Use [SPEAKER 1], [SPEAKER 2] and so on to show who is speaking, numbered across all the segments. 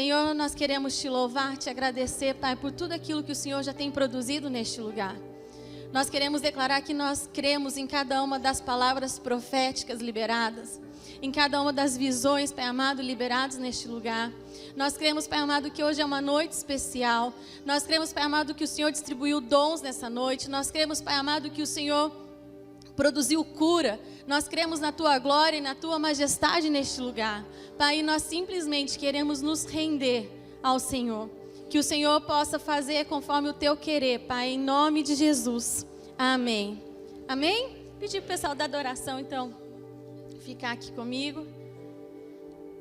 [SPEAKER 1] Senhor, nós queremos te louvar, te agradecer, Pai, por tudo aquilo que o Senhor já tem produzido neste lugar. Nós queremos declarar que nós cremos em cada uma das palavras proféticas liberadas, em cada uma das visões, Pai amado, liberadas neste lugar. Nós cremos, Pai amado, que hoje é uma noite especial. Nós cremos, Pai amado, que o Senhor distribuiu dons nessa noite. Nós cremos, Pai amado, que o Senhor produziu cura. Nós cremos na Tua glória e na Tua majestade neste lugar. Pai, nós simplesmente queremos nos render ao Senhor. Que o Senhor possa fazer conforme o Teu querer, Pai, em nome de Jesus. Amém. Amém? Pedir para o pessoal da adoração, então, ficar aqui comigo.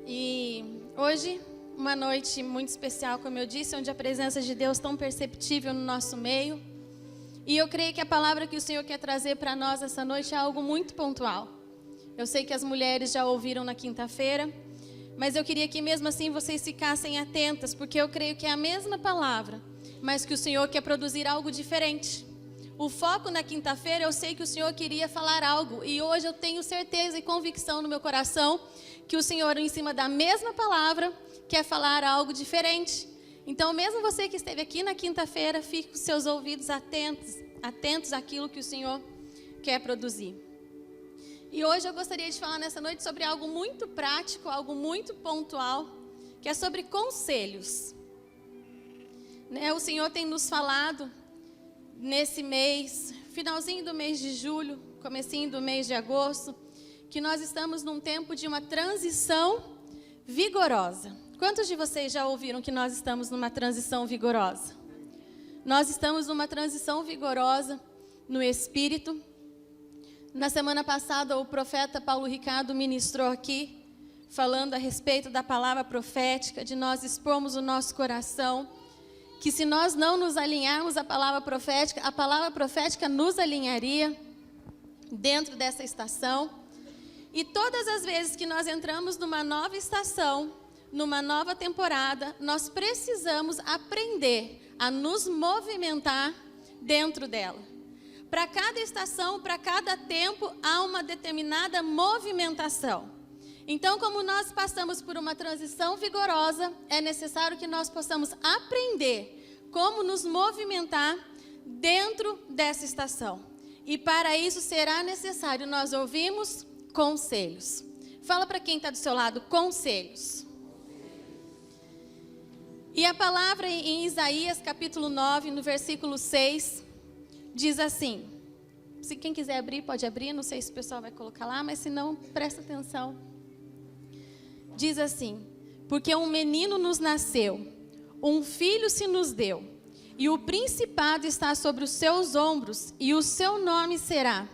[SPEAKER 1] E hoje, uma noite muito especial, como eu disse, onde a presença de Deus é tão perceptível no nosso meio. E eu creio que a palavra que o Senhor quer trazer para nós essa noite é algo muito pontual. Eu sei que as mulheres já ouviram na quinta-feira, mas eu queria que mesmo assim vocês ficassem atentas, porque eu creio que é a mesma palavra, mas que o Senhor quer produzir algo diferente. O foco na quinta-feira, eu sei que o Senhor queria falar algo, e hoje eu tenho certeza e convicção no meu coração que o Senhor, em cima da mesma palavra, quer falar algo diferente. Então, mesmo você que esteve aqui na quinta-feira, fique com seus ouvidos atentos àquilo que o Senhor quer produzir. E hoje eu gostaria de falar nessa noite sobre algo muito prático, algo muito pontual, que é sobre conselhos. O Senhor tem nos falado nesse mês, finalzinho do mês de julho, comecinho do mês de agosto, que nós estamos num tempo de uma transição vigorosa. Quantos de vocês já ouviram que nós estamos numa transição vigorosa? Nós estamos numa transição vigorosa no Espírito. Na semana passada, o profeta Paulo Ricardo ministrou aqui, falando a respeito da palavra profética, de nós expormos o nosso coração, que se nós não nos alinharmos à palavra profética nos alinharia dentro dessa estação. E todas as vezes que nós entramos numa nova estação, numa nova temporada, nós precisamos aprender a nos movimentar dentro dela. Para cada estação, para cada tempo, há uma determinada movimentação. Então, como nós passamos por uma transição vigorosa, é necessário que nós possamos aprender como nos movimentar dentro dessa estação. E para isso será necessário nós ouvirmos conselhos. Fala para quem está do seu lado, conselhos. E a palavra em Isaías capítulo 9, no versículo 6, diz assim, se quem quiser abrir, pode abrir, não sei se o pessoal vai colocar lá, mas se não, presta atenção. Diz assim, porque um menino nos nasceu, um filho se nos deu, e o principado está sobre os seus ombros, e o seu nome será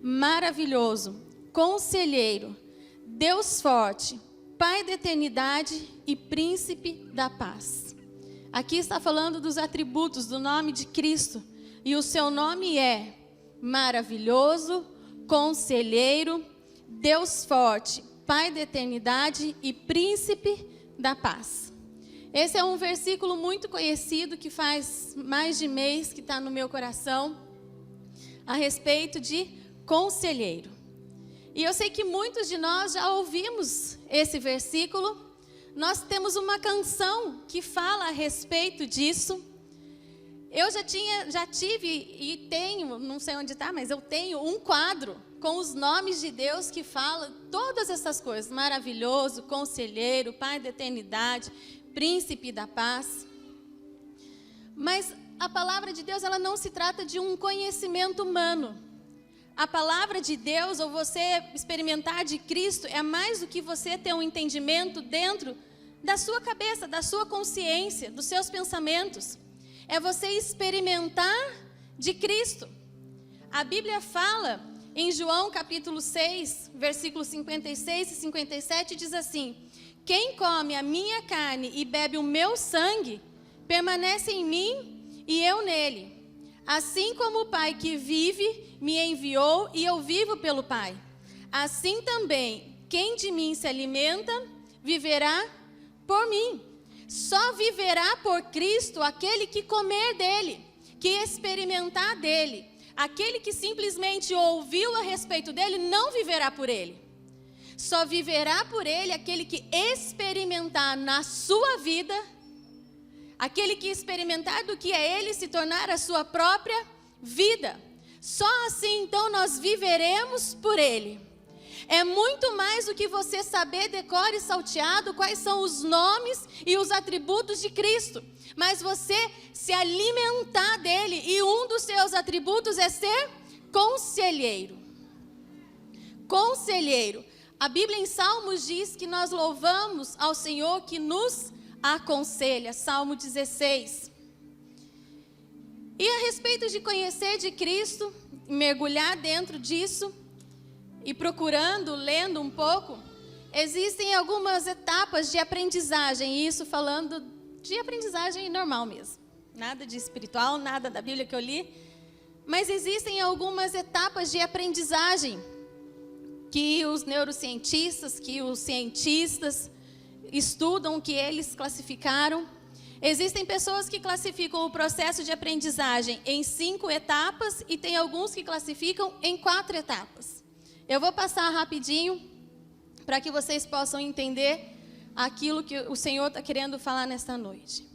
[SPEAKER 1] Maravilhoso, Conselheiro, Deus Forte, Pai da Eternidade e Príncipe da Paz. Aqui está falando dos atributos do nome de Cristo. E o seu nome é Maravilhoso, Conselheiro, Deus Forte, Pai da Eternidade e Príncipe da Paz. Esse é um versículo muito conhecido que faz mais de mês que está no meu coração, a respeito de conselheiro. E eu sei que muitos de nós já ouvimos esse versículo. Nós temos uma canção que fala a respeito disso. Eu já tive e tenho, não sei onde está, mas eu tenho um quadro com os nomes de Deus que fala todas essas coisas. Maravilhoso, Conselheiro, Pai da Eternidade, Príncipe da Paz. Mas a palavra de Deus, ela não se trata de um conhecimento humano. A palavra de Deus, ou você experimentar de Cristo, é mais do que você ter um entendimento dentro da sua cabeça, da sua consciência, dos seus pensamentos. É você experimentar de Cristo. A Bíblia fala em João capítulo 6, versículos 56 e 57, diz assim, quem come a minha carne e bebe o meu sangue, permanece em mim e eu nele. Assim como o Pai que vive me enviou e eu vivo pelo Pai. Assim também, quem de mim se alimenta, viverá por mim. Só viverá por Cristo aquele que comer dele, que experimentar dele. Aquele que simplesmente ouviu a respeito dele, não viverá por ele. só viverá por ele aquele que experimentar na sua vida, aquele que experimentar do que é ele se tornar a sua própria vida. Só assim, então, nós viveremos por ele. É muito mais do que você saber de cor e salteado quais são os nomes e os atributos de Cristo, mas você se alimentar dele, e um dos seus atributos é ser conselheiro. Conselheiro. A Bíblia em Salmos diz que nós louvamos ao Senhor que nos aconselha. Salmo 16. E a respeito de conhecer de Cristo, mergulhar dentro disso e procurando, lendo um pouco, existem algumas etapas de aprendizagem, isso falando de aprendizagem normal mesmo. Nada de espiritual, nada da Bíblia que eu li, mas existem algumas etapas de aprendizagem que os neurocientistas, que os cientistas estudam, que eles classificaram. Existem pessoas que classificam o processo de aprendizagem em 5 etapas e tem alguns que classificam em 4 etapas. Eu vou passar rapidinho para que vocês possam entender aquilo que o Senhor está querendo falar nesta noite.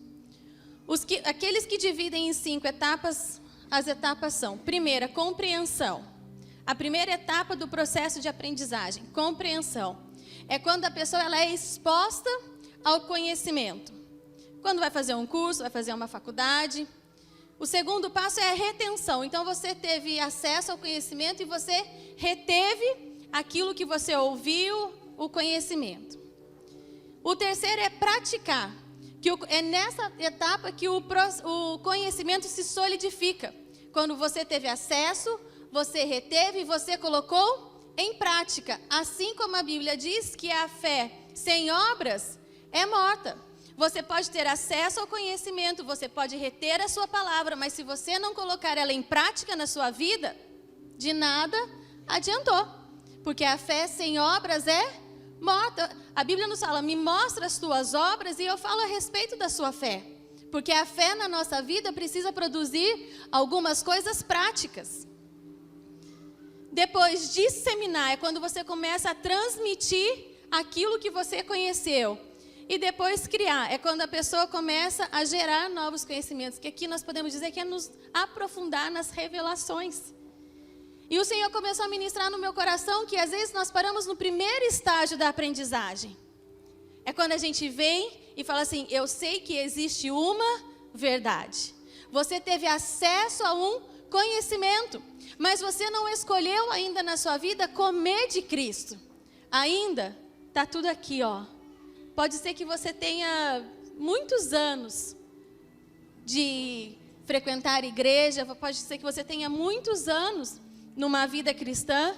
[SPEAKER 1] Aqueles que dividem em 5 etapas, as etapas são: primeira, compreensão. A primeira etapa do processo de aprendizagem, compreensão, é quando a pessoa ela é exposta ao conhecimento. Quando vai fazer um curso, vai fazer uma faculdade. O segundo passo é a retenção. Então, você teve acesso ao conhecimento e você reteve aquilo que você ouviu, o conhecimento. O terceiro é praticar, que é nessa etapa que o conhecimento se solidifica. Quando você teve acesso, você reteve e você colocou em prática. Assim como a Bíblia diz que a fé sem obras é morta. Você pode ter acesso ao conhecimento, você pode reter a sua palavra, mas se você não colocar ela em prática na sua vida, de nada adiantou. Porque a fé sem obras é morta. A Bíblia nos fala: me mostra as tuas obras e eu falo a respeito da sua fé. Porque a fé na nossa vida precisa produzir algumas coisas práticas. Depois, disseminar é quando você começa a transmitir aquilo que você conheceu. E depois criar, é quando a pessoa começa a gerar novos conhecimentos, que aqui nós podemos dizer que é nos aprofundar nas revelações. E o Senhor começou a ministrar no meu coração que às vezes nós paramos no primeiro estágio da aprendizagem. É quando a gente vem e fala assim: eu sei que existe uma verdade. Você teve acesso a um conhecimento, mas você não escolheu ainda na sua vida comer de Cristo. Ainda está tudo aqui, ó. Pode ser que você tenha muitos anos de frequentar a igreja, pode ser que você tenha muitos anos numa vida cristã,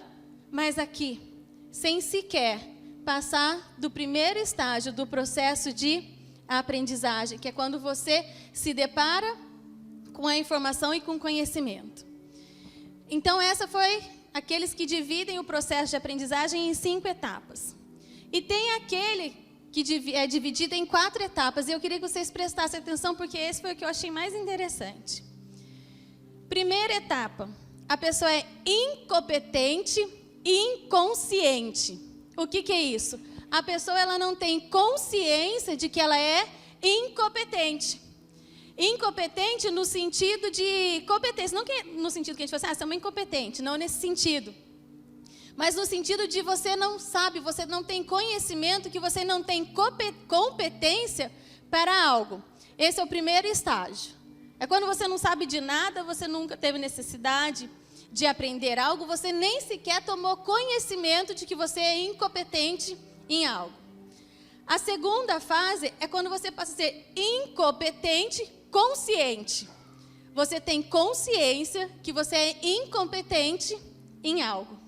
[SPEAKER 1] mas aqui, sem sequer passar do primeiro estágio do processo de aprendizagem, que é quando você se depara com a informação e com o conhecimento. Então, essa foi aqueles que dividem o processo de aprendizagem em 5 etapas. E tem aquele que é dividido em 4 etapas. E eu queria que vocês prestassem atenção, porque esse foi o que eu achei mais interessante. Primeira etapa, a pessoa é incompetente e inconsciente. O que é isso? A pessoa ela não tem consciência de que ela é incompetente. Incompetente no sentido de competência, não que no sentido que a gente fala assim, você é uma incompetente, não nesse sentido. Mas no sentido de você não sabe, você não tem conhecimento, que você não tem competência para algo. Esse é o primeiro estágio. É quando você não sabe de nada, você nunca teve necessidade de aprender algo, você nem sequer tomou conhecimento de que você é incompetente em algo. A segunda fase é quando você passa a ser incompetente consciente. Você tem consciência que você é incompetente em algo.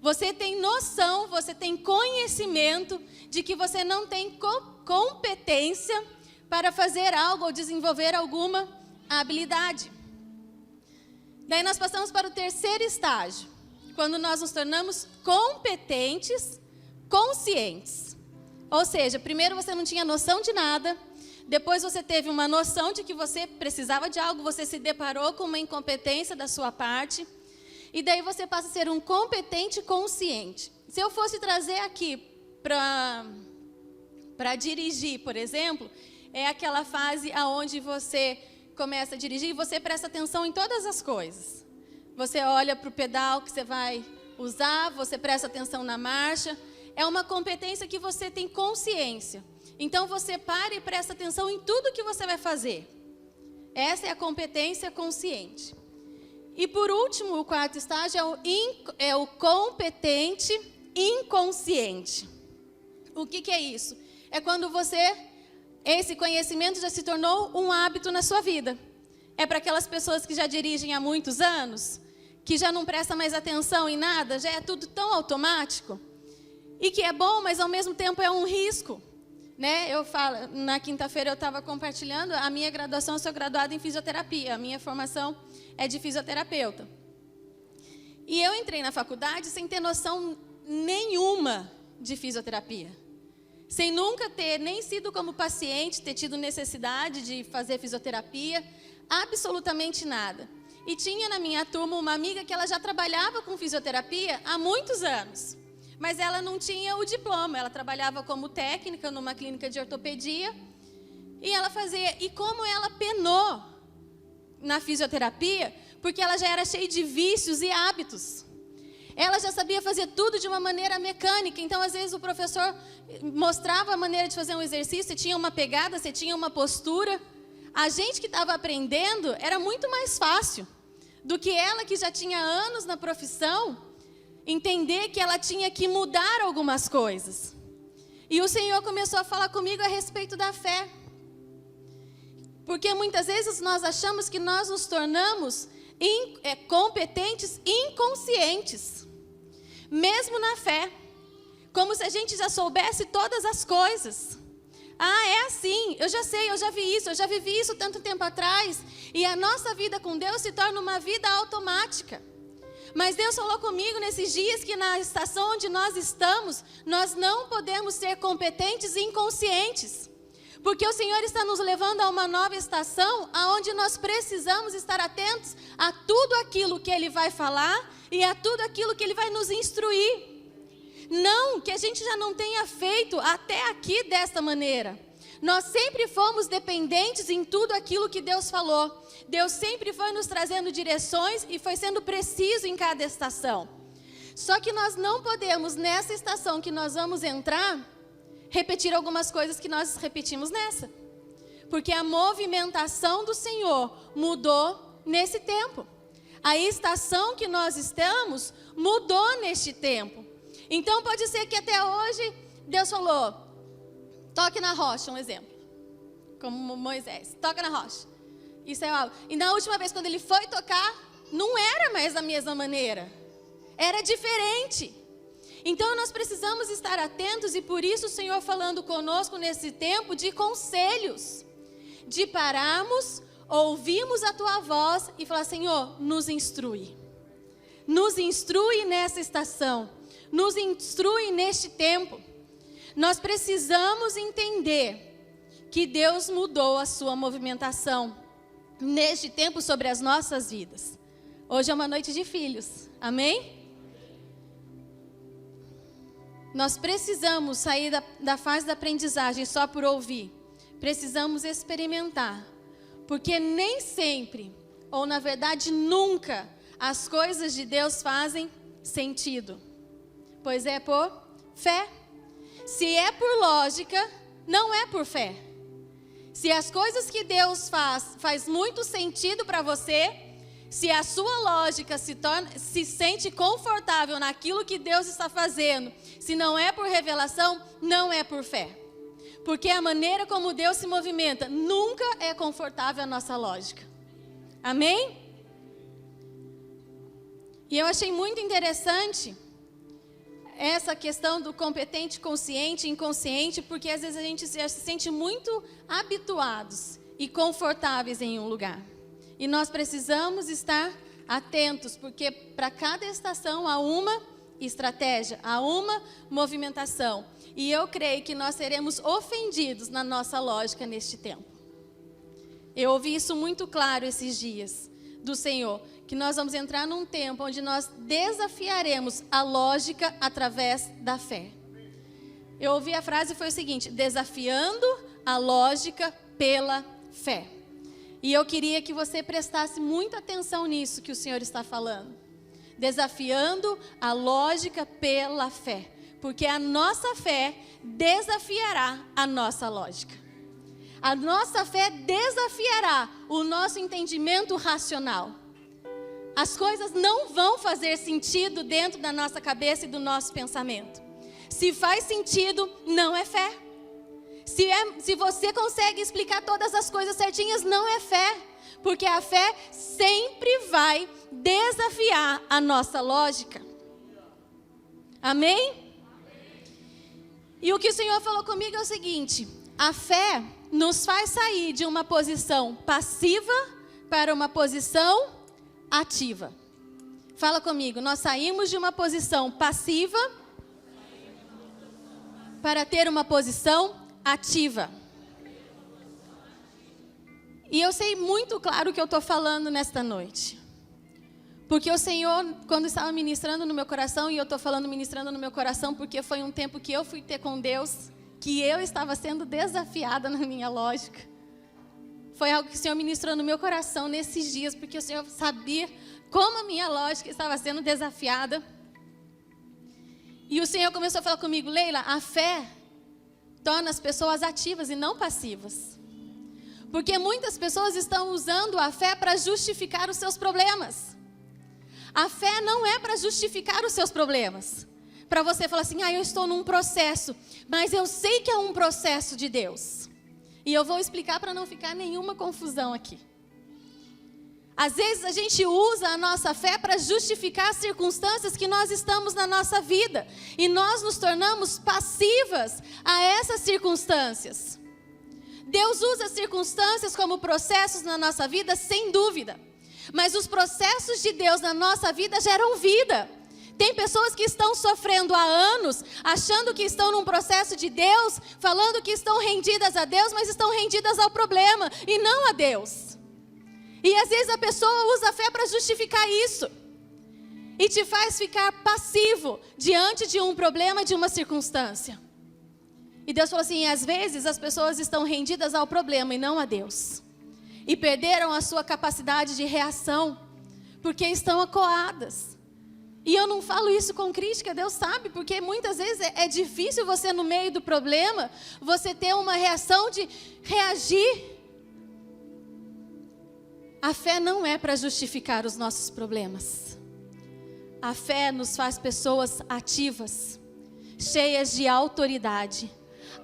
[SPEAKER 1] Você tem noção, você tem conhecimento de que você não tem competência para fazer algo ou desenvolver alguma habilidade. Daí nós passamos para o terceiro estágio, quando nós nos tornamos competentes, conscientes. Ou seja, primeiro você não tinha noção de nada, depois você teve uma noção de que você precisava de algo, você se deparou com uma incompetência da sua parte, e daí você passa a ser um competente consciente. se eu fosse trazer aqui para dirigir, por exemplo, é aquela fase onde você começa a dirigir e você presta atenção em todas as coisas. Você olha para o pedal que você vai usar, você presta atenção na marcha. É uma competência que você tem consciência. Então você para e presta atenção em tudo que você vai fazer. Essa é a competência consciente. E por último, o quarto estágio é o competente inconsciente. O que é isso? É quando esse conhecimento já se tornou um hábito na sua vida. É para aquelas pessoas que já dirigem há muitos anos, que já não prestam mais atenção em nada, já é tudo tão automático. E que é bom, mas ao mesmo tempo é um risco. Né? Eu falo, na quinta-feira eu estava compartilhando, a minha graduação, eu sou graduada em fisioterapia, a minha formação é de fisioterapeuta. E eu entrei na faculdade sem ter noção nenhuma de fisioterapia. Sem nunca ter nem sido como paciente, ter tido necessidade de fazer fisioterapia, absolutamente nada. E tinha na minha turma uma amiga que ela já trabalhava com fisioterapia há muitos anos. Mas ela não tinha o diploma, ela trabalhava como técnica numa clínica de ortopedia. E ela fazia, e como ela penou na fisioterapia, porque ela já era cheia de vícios e hábitos. Ela já sabia fazer tudo de uma maneira mecânica, então às vezes o professor mostrava a maneira de fazer um exercício, você tinha uma pegada, você tinha uma postura. A gente que estava aprendendo era muito mais fácil do que ela que já tinha anos na profissão, entender que ela tinha que mudar algumas coisas. E o Senhor começou a falar comigo a respeito da fé. Porque muitas vezes nós achamos que nós nos tornamos competentes inconscientes. Mesmo na fé. Como se a gente já soubesse todas as coisas. Ah, é assim, eu já sei, eu já vi isso, eu já vivi isso tanto tempo atrás. E a nossa vida com Deus se torna uma vida automática. Mas Deus falou comigo nesses dias que na estação onde nós estamos, nós não podemos ser competentes e inconscientes. Porque o Senhor está nos levando a uma nova estação, onde nós precisamos estar atentos a tudo aquilo que Ele vai falar e a tudo aquilo que Ele vai nos instruir. Não que a gente já não tenha feito até aqui desta maneira. Nós sempre fomos dependentes em tudo aquilo que Deus falou. Deus sempre foi nos trazendo direções e foi sendo preciso em cada estação. Só que nós não podemos, nessa estação que nós vamos entrar, repetir algumas coisas que nós repetimos nessa. Porque a movimentação do Senhor mudou nesse tempo. A estação que nós estamos mudou neste tempo. Então pode ser que até hoje Deus falou, toque na rocha, um exemplo. Como Moisés, toca na rocha. Isso é algo. E na última vez, quando ele foi tocar, não era mais da mesma maneira. Era diferente. Então nós precisamos estar atentos e por isso o Senhor falando conosco nesse tempo de conselhos. De pararmos, ouvirmos a tua voz e falar, Senhor, nos instrui. Nos instrui nessa estação. Nos instrui neste tempo. Nós precisamos entender que Deus mudou a sua movimentação neste tempo sobre as nossas vidas. Hoje é uma noite de filhos, amém? Nós precisamos sair da fase da aprendizagem só por ouvir. Precisamos experimentar, porque nem sempre, ou na verdade nunca, as coisas de Deus fazem sentido. Pois é por fé. Se é por lógica, não é por fé. Se as coisas que Deus faz muito sentido para você, se a sua lógica se sente confortável naquilo que Deus está fazendo, se não é por revelação, não é por fé. Porque a maneira como Deus se movimenta nunca é confortável à nossa lógica. Amém? E eu achei muito interessante essa questão do competente, consciente e inconsciente, porque às vezes a gente se sente muito habituados e confortáveis em um lugar. E nós precisamos estar atentos, porque para cada estação há uma estratégia, há uma movimentação. E eu creio que nós seremos ofendidos na nossa lógica neste tempo. Eu ouvi isso muito claro esses dias. do Senhor, que nós vamos entrar num tempo onde nós desafiaremos a lógica através da fé. Eu ouvi a frase e foi o seguinte: desafiando a lógica pela fé. E eu queria que você prestasse muita atenção nisso que o Senhor está falando. Desafiando a lógica pela fé. Porque a nossa fé desafiará a nossa lógica. A nossa fé desafiará o nosso entendimento racional. As coisas não vão fazer sentido dentro da nossa cabeça e do nosso pensamento. Se faz sentido, não é fé. Se você consegue explicar todas as coisas certinhas, não é fé. Porque a fé sempre vai desafiar a nossa lógica. Amém? E o que o Senhor falou comigo é o seguinte: a fé nos faz sair de uma posição passiva para uma posição ativa. Fala comigo, nós saímos de uma posição passiva para ter uma posição ativa. E eu sei muito claro o que eu estou falando nesta noite. Porque o Senhor, quando estava ministrando no meu coração, e eu estou falando ministrando no meu coração, porque foi um tempo que eu fui ter com Deus, que eu estava sendo desafiada na minha lógica. Foi algo que o Senhor ministrou no meu coração nesses dias, porque o Senhor sabia como a minha lógica estava sendo desafiada. E o Senhor começou a falar comigo: Leila, a fé torna as pessoas ativas e não passivas. Porque muitas pessoas estão usando a fé para justificar os seus problemas. A fé não é para justificar os seus problemas. Para você falar assim: eu estou num processo, mas eu sei que é um processo de Deus. E eu vou explicar para não ficar nenhuma confusão aqui. Às vezes a gente usa a nossa fé para justificar as circunstâncias que nós estamos na nossa vida. E nós nos tornamos passivas a essas circunstâncias. Deus usa as circunstâncias como processos na nossa vida, sem dúvida. Mas os processos de Deus na nossa vida geram vida. Tem pessoas que estão sofrendo há anos, achando que estão num processo de Deus, falando que estão rendidas a Deus, mas estão rendidas ao problema e não a Deus. E às vezes a pessoa usa a fé para justificar isso. E te faz ficar passivo diante de um problema, de uma circunstância. E Deus falou assim: às vezes as pessoas estão rendidas ao problema e não a Deus. E perderam a sua capacidade de reação, porque estão acuadas. E eu não falo isso com crítica, Deus sabe, porque muitas vezes é difícil você, no meio do problema, você ter uma reação de reagir. A fé não é para justificar os nossos problemas. A fé nos faz pessoas ativas, cheias de autoridade.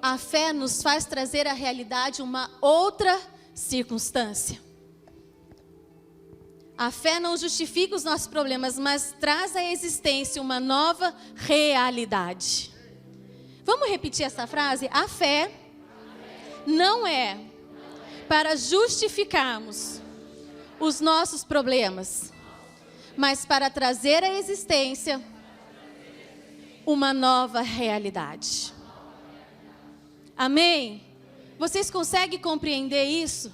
[SPEAKER 1] A fé nos faz trazer à realidade uma outra circunstância. A fé não justifica os nossos problemas, mas traz à existência uma nova realidade. Vamos repetir essa frase? A fé não é para justificarmos os nossos problemas, mas para trazer à existência uma nova realidade. Amém? Vocês conseguem compreender isso?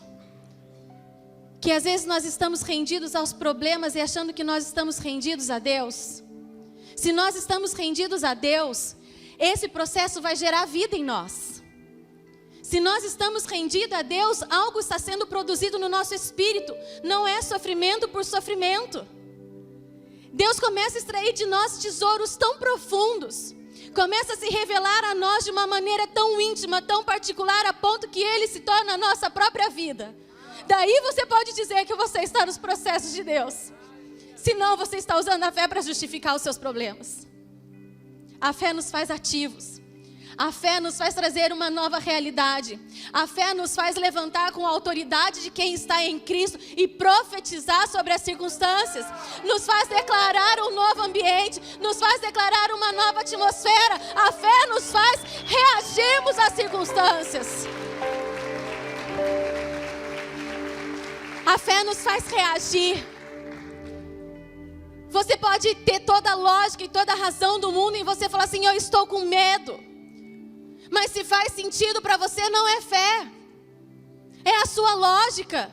[SPEAKER 1] Que às vezes nós estamos rendidos aos problemas e achando que nós estamos rendidos a Deus. Se nós estamos rendidos a Deus, esse processo vai gerar vida em nós. Se nós estamos rendidos a Deus, algo está sendo produzido no nosso espírito. Não é sofrimento por sofrimento. Deus começa a extrair de nós tesouros tão profundos. Começa a se revelar a nós de uma maneira tão íntima, tão particular, a ponto que Ele se torna a nossa própria vida. Daí você pode dizer que você está nos processos de Deus. Senão você está usando a fé para justificar os seus problemas. A fé nos faz ativos. A fé nos faz trazer uma nova realidade. A fé nos faz levantar com a autoridade de quem está em Cristo e profetizar sobre as circunstâncias. Nos faz declarar um novo ambiente. Nos faz declarar uma nova atmosfera. A fé nos faz reagirmos às circunstâncias. A fé nos faz reagir. Você pode ter toda a lógica e toda a razão do mundo e você falar assim: eu estou com medo. Mas se faz sentido para você, não é fé. É a sua lógica.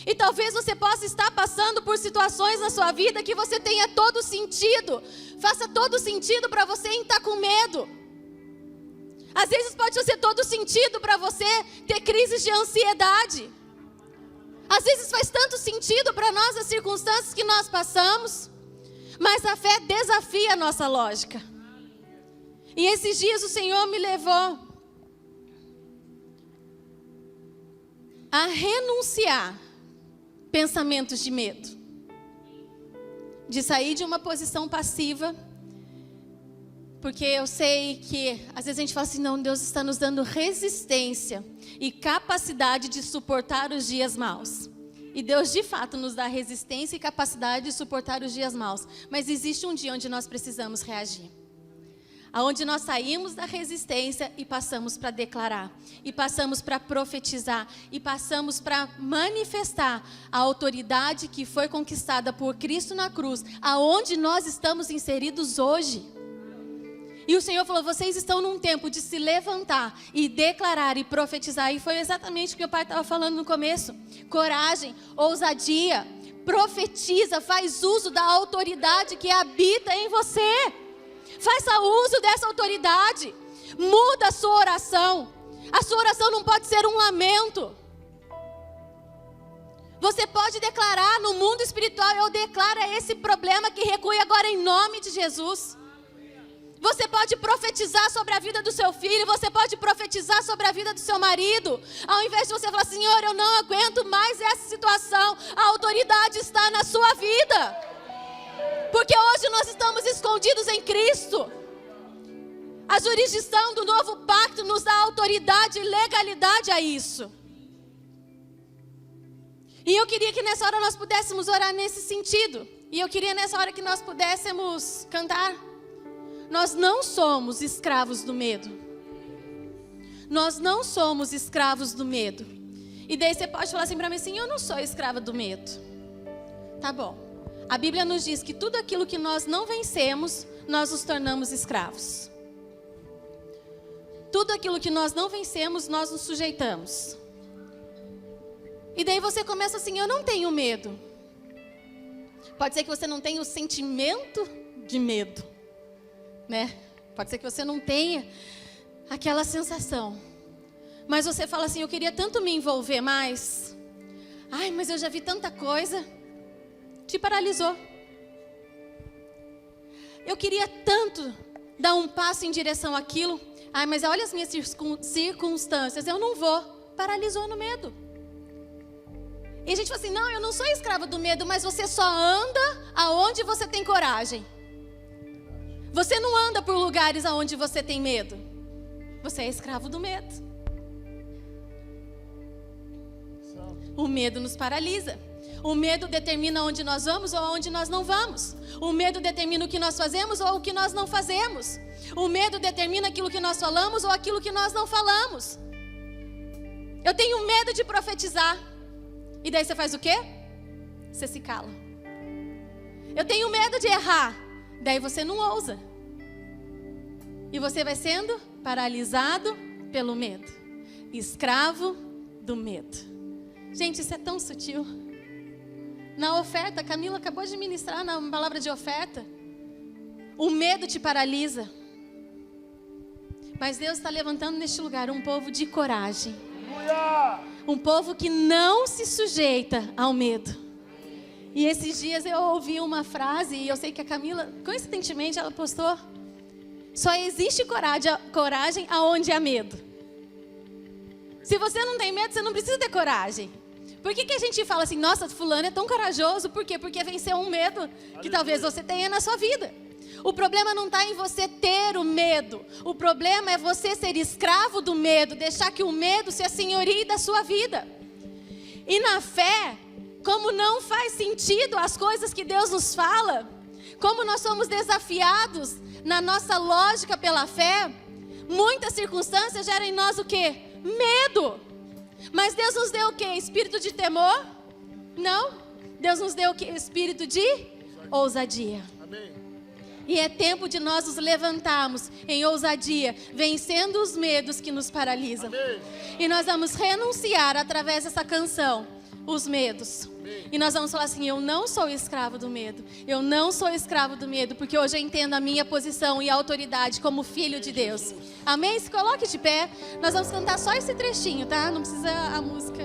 [SPEAKER 1] E talvez você possa estar passando por situações na sua vida que você tenha todo sentido. Faça todo sentido para você em estar com medo. Às vezes pode fazer todo sentido para você ter crises de ansiedade. Às vezes faz tanto sentido para nós as circunstâncias que nós passamos. Mas a fé desafia a nossa lógica. E esses dias o Senhor me levou a renunciar pensamentos de medo. De sair de uma posição passiva. Porque eu sei que às vezes a gente fala assim, não, Deus está nos dando resistência e capacidade de suportar os dias maus. E Deus de fato nos dá resistência e capacidade de suportar os dias maus. Mas existe um dia onde nós precisamos reagir. Aonde nós saímos da resistência e passamos para declarar. E passamos para profetizar. E passamos para manifestar a autoridade que foi conquistada por Cristo na cruz. Aonde nós estamos inseridos hoje. E o Senhor falou, vocês estão num tempo de se levantar e declarar e profetizar. E foi exatamente o que o pai estava falando no começo. Coragem, ousadia, profetiza, faz uso da autoridade que habita em você. Faça uso dessa autoridade. Muda a sua oração. A sua oração não pode ser um lamento. Você pode declarar no mundo espiritual, eu declaro esse problema que recui agora em nome de Jesus. Você pode profetizar sobre a vida do seu filho. Você pode profetizar sobre a vida do seu marido. Ao invés de você falar, Senhor, eu não aguento mais essa situação. A autoridade está na sua vida. Porque hoje nós estamos escondidos em Cristo. A jurisdição do novo pacto nos dá autoridade e legalidade a isso. E eu queria que nessa hora nós pudéssemos orar nesse sentido. E eu queria nessa hora que nós pudéssemos cantar. Nós não somos escravos do medo. Nós não somos escravos do medo. E daí você pode falar assim para mim assim, eu não sou escrava do medo. Tá bom. A Bíblia nos diz que tudo aquilo que nós não vencemos, nós nos tornamos escravos. Tudo aquilo que nós não vencemos, nós nos sujeitamos. E daí você começa assim, eu não tenho medo. Pode ser que você não tenha o sentimento de medo. Né? Pode ser que você não tenha aquela sensação. Mas você fala assim, eu queria tanto me envolver mais. Ai, mas eu já vi tanta coisa. Te paralisou. Eu queria tanto dar um passo em direção àquilo. Ai, mas olha as minhas circunstâncias. Eu não vou. Paralisou no medo. E a gente fala assim, não, eu não sou escrava do medo. Mas você só anda aonde você tem coragem. Você não anda por lugares aonde você tem medo. Você é escravo do medo. O medo nos paralisa. O medo determina onde nós vamos ou onde nós não vamos. O medo determina o que nós fazemos ou o que nós não fazemos. O medo determina aquilo que nós falamos ou aquilo que nós não falamos. Eu tenho medo de profetizar. E daí você faz o quê? Você se cala. Eu tenho medo de errar. Daí você não ousa. E você vai sendo paralisado pelo medo. Escravo do medo. Gente, isso é tão sutil. Na oferta, a Camila acabou de ministrar na palavra de oferta. O medo te paralisa. Mas Deus está levantando neste lugar um povo de coragem. Um povo que não se sujeita ao medo. E esses dias eu ouvi uma frase, e eu sei que a Camila, coincidentemente, ela postou. Só existe coragem aonde há medo. Se você não tem medo, você não precisa ter coragem. Por que a gente fala assim, nossa, fulano é tão corajoso? Por quê? Porque venceu um medo que talvez você tenha na sua vida. O problema não está em você ter o medo. O problema é você ser escravo do medo, deixar que o medo se assenhorie da sua vida. E na fé, como não faz sentido as coisas que Deus nos fala, como nós somos desafiados na nossa lógica pela fé, muitas circunstâncias geram em nós o quê? Medo. Mas Deus nos deu o quê? Espírito de temor? Não. Deus nos deu o quê? Espírito de ousadia. Amém. E é tempo de nós nos levantarmos em ousadia, vencendo os medos que nos paralisam. Amém. E nós vamos renunciar através dessa canção. os medos. E nós vamos falar assim: eu não sou escravo do medo. Eu não sou escravo do medo, porque hoje eu entendo a minha posição e autoridade como filho de Deus. Amém? Se coloque de pé. Nós vamos cantar só esse trechinho, tá? Não precisa a música.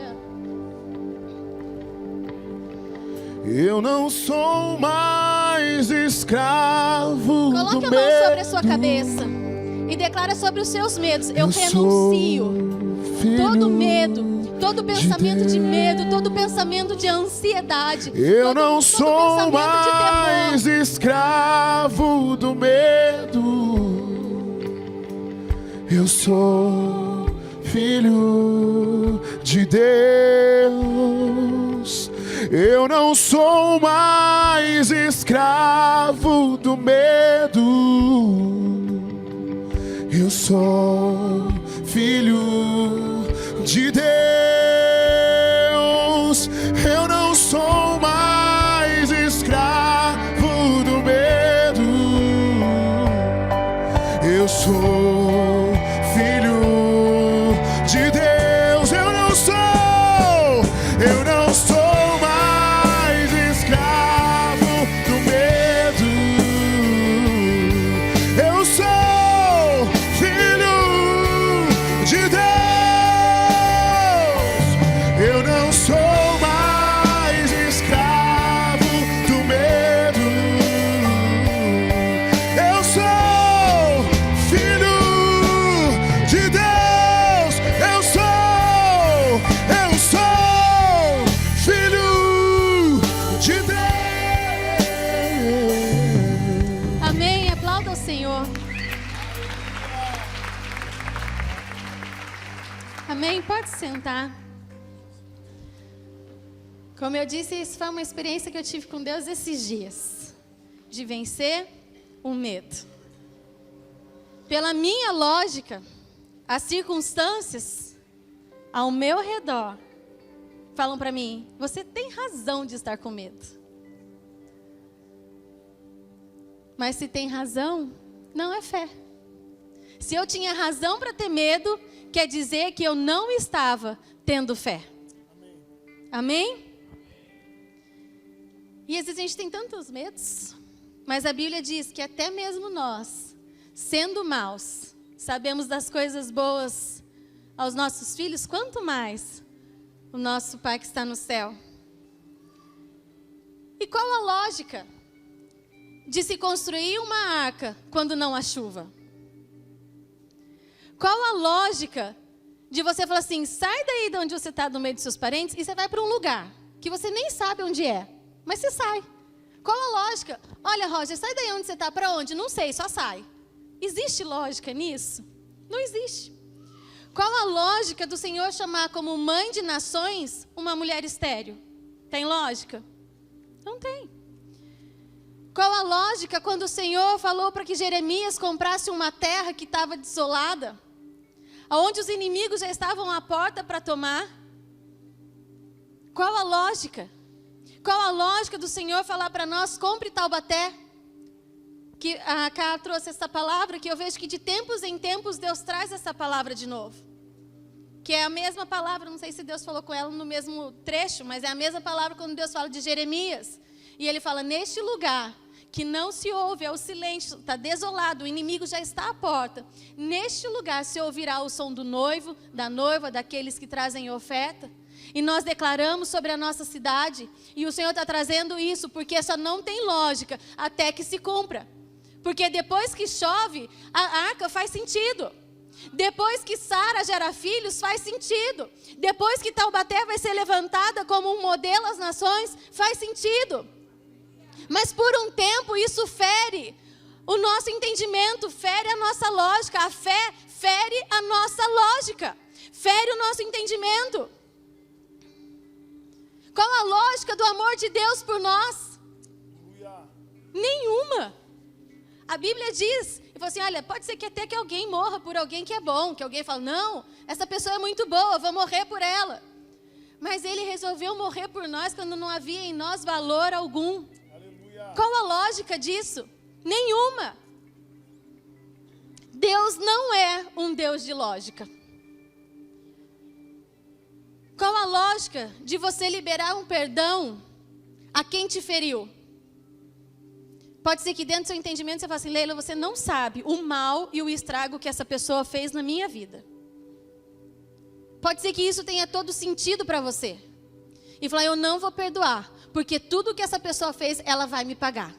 [SPEAKER 2] Eu não sou mais escravo do medo.
[SPEAKER 1] Coloque a mão sobre a sua cabeça e declara sobre os seus medos: eu renuncio todo medo, todo pensamento de medo, todo pensamento de ansiedade.
[SPEAKER 2] Eu não sou mais escravo do medo. Eu sou filho de Deus. Eu não sou mais escravo do medo. Eu sou filho de Deus. Eu não sou mais escravo do medo. Eu sou filho de Deus. Eu não sou mais escravo do medo. Eu sou filho de Deus. Eu não sou mais escravo do medo. Eu sou filho de Deus. Eu sou filho de Deus.
[SPEAKER 1] Amém? Aplauda o Senhor. Amém? Pode sentar. Como eu disse, isso foi uma experiência que eu tive com Deus esses dias, de vencer o medo. Pela minha lógica, as circunstâncias ao meu redor falam para mim: você tem razão de estar com medo. Mas se tem razão, não é fé. Se eu tinha razão para ter medo, quer dizer que eu não estava tendo fé. Amém? E às vezes a gente tem tantos medos, mas a Bíblia diz que até mesmo nós, sendo maus, sabemos das coisas boas aos nossos filhos, quanto mais o nosso Pai que está no céu. E qual a lógica de se construir uma arca quando não há chuva? Qual a lógica de você falar assim: sai daí de onde você está, no meio dos seus parentes, e você vai para um lugar que você nem sabe onde é, mas você sai. Qual a lógica? Olha, Roger, sai daí onde você está, para onde? Não sei, só sai. Existe lógica nisso? Não existe. Qual a lógica do Senhor chamar como mãe de nações uma mulher estéril? Tem lógica? Não tem. Qual a lógica quando o Senhor falou para que Jeremias comprasse uma terra que estava desolada, onde os inimigos já estavam à porta para tomar? Qual a lógica? Qual a lógica do Senhor falar para nós: compre Taubaté? Que a Cá trouxe essa palavra, que eu vejo que de tempos em tempos Deus traz essa palavra de novo. Que é a mesma palavra, não sei se Deus falou com ela no mesmo trecho, mas é a mesma palavra quando Deus fala de Jeremias. E ele fala: neste lugar que não se ouve, é o silêncio, está desolado, o inimigo já está à porta. Neste lugar se ouvirá o som do noivo, da noiva, daqueles que trazem oferta. E nós declaramos sobre a nossa cidade, e o Senhor está trazendo isso, porque só não tem lógica até que se cumpra. Porque depois que chove, a arca faz sentido. Depois que Sara gera filhos, faz sentido. Depois que Taubaté vai ser levantada como um modelo às nações, faz sentido. Mas por um tempo isso fere o nosso entendimento, fere a nossa lógica. A fé fere a nossa lógica, fere o nosso entendimento. Qual a lógica do amor de Deus por nós? Nenhuma. A Bíblia diz, e fala assim: olha, pode ser que até que alguém morra por alguém que é bom, que alguém fala: não, essa pessoa é muito boa, vou morrer por ela. Mas ele resolveu morrer por nós quando não havia em nós valor algum. Aleluia. Qual a lógica disso? Nenhuma. Deus não é um Deus de lógica. Qual a lógica de você liberar um perdão a quem te feriu? Pode ser que dentro do seu entendimento você fale assim, Leila, você não sabe o mal e o estrago que essa pessoa fez na minha vida. Pode ser que isso tenha todo sentido para você. E falar, eu não vou perdoar, porque tudo que essa pessoa fez, ela vai me pagar.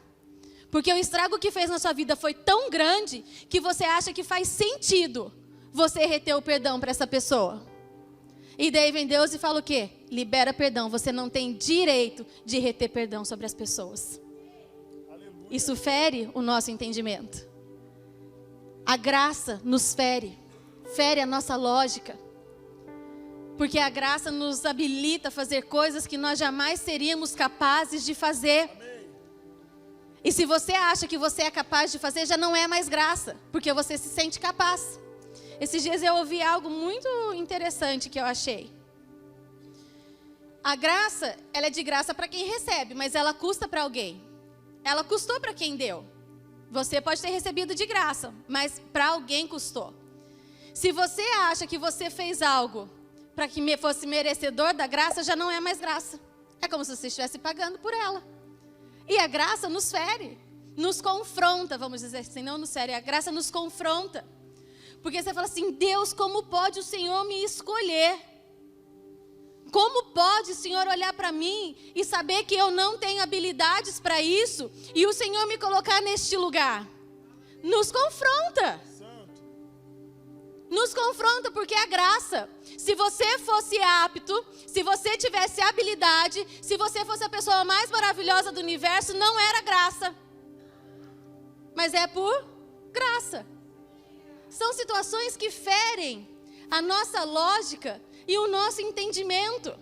[SPEAKER 1] Porque o estrago que fez na sua vida foi tão grande, que você acha que faz sentido você reter o perdão para essa pessoa. E daí vem Deus e fala o quê? Libera perdão, você não tem direito de reter perdão sobre as pessoas. Isso fere o nosso entendimento. A graça nos fere a nossa lógica. Porque a graça nos habilita a fazer coisas que nós jamais seríamos capazes de fazer. E se você acha que você é capaz de fazer, já não é mais graça, porque você se sente capaz. Esses dias eu ouvi algo muito interessante que eu achei. A graça, ela é de graça para quem recebe, mas ela custa para alguém. Ela custou para quem deu. Você pode ter recebido de graça, mas para alguém custou. Se você acha que você fez algo para que fosse merecedor da graça, já não é mais graça. É como se você estivesse pagando por ela. E a graça nos fere, nos confronta, vamos dizer assim, não nos fere, a graça nos confronta. Porque você fala assim, Deus, como pode o Senhor me escolher? Como pode o Senhor olhar para mim e saber que eu não tenho habilidades para isso e o Senhor me colocar neste lugar? Nos confronta. Nos confronta porque é graça. Se você fosse apto, se você tivesse habilidade, se você fosse a pessoa mais maravilhosa do universo, não era graça. Mas é por graça. São situações que ferem a nossa lógica e o nosso entendimento.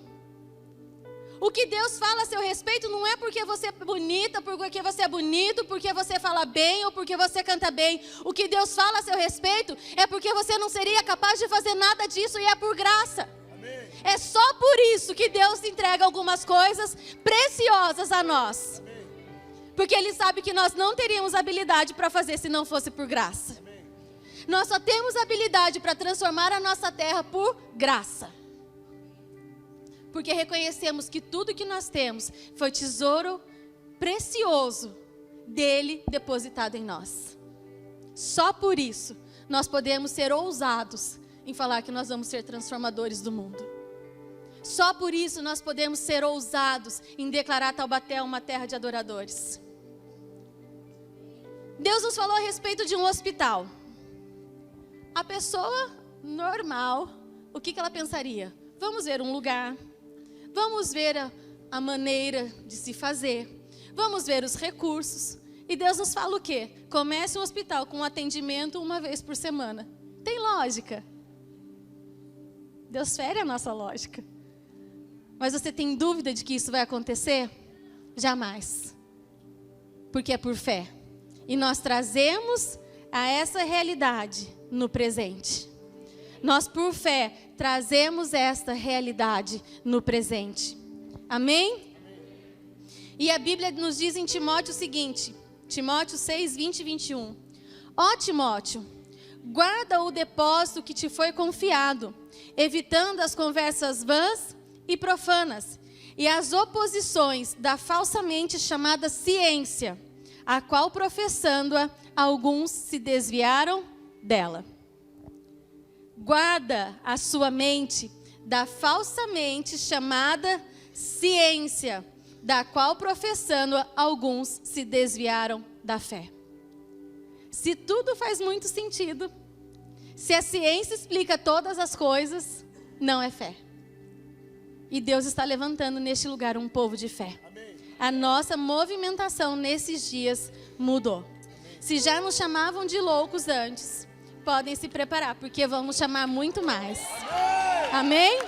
[SPEAKER 1] O que Deus fala a seu respeito não é porque você é bonita, porque você é bonito, porque você fala bem ou porque você canta bem. O que Deus fala a seu respeito é porque você não seria capaz de fazer nada disso e é por graça. Amém. É só por isso que Deus entrega algumas coisas preciosas a nós. Amém. Porque Ele sabe que nós não teríamos habilidade para fazer se não fosse por graça. Amém. Nós só temos habilidade para transformar a nossa terra por graça. Porque reconhecemos que tudo que nós temos foi tesouro precioso dele depositado em nós. Só por isso nós podemos ser ousados em falar que nós vamos ser transformadores do mundo. Só por isso nós podemos ser ousados em declarar Taubaté uma terra de adoradores. Deus nos falou a respeito de um hospital. A pessoa normal, o que ela pensaria? Vamos ver um lugar. Vamos ver a maneira de se fazer. Vamos ver os recursos. E Deus nos fala o quê? Comece um hospital com atendimento uma vez por semana. Tem lógica. Deus fere a nossa lógica. Mas você tem dúvida de que isso vai acontecer? Jamais. Porque é por fé. E nós trazemos a essa realidade no presente. Nós, por fé, trazemos esta realidade no presente. Amém? Amém? E a Bíblia nos diz em Timóteo o seguinte, Timóteo 6, 20 e 21. Ó Timóteo, guarda o depósito que te foi confiado, evitando as conversas vãs e profanas, e as oposições da falsamente chamada ciência, a qual, professando-a, alguns se desviaram dela. Guarda a sua mente da falsamente chamada ciência, da qual, professando, alguns se desviaram da fé. Se tudo faz muito sentido, se a ciência explica todas as coisas, não é fé. E Deus está levantando neste lugar um povo de fé. Amém. A nossa movimentação nesses dias mudou. Amém. Se já nos chamavam de loucos antes, podem se preparar, porque vamos chamar muito mais. Amém?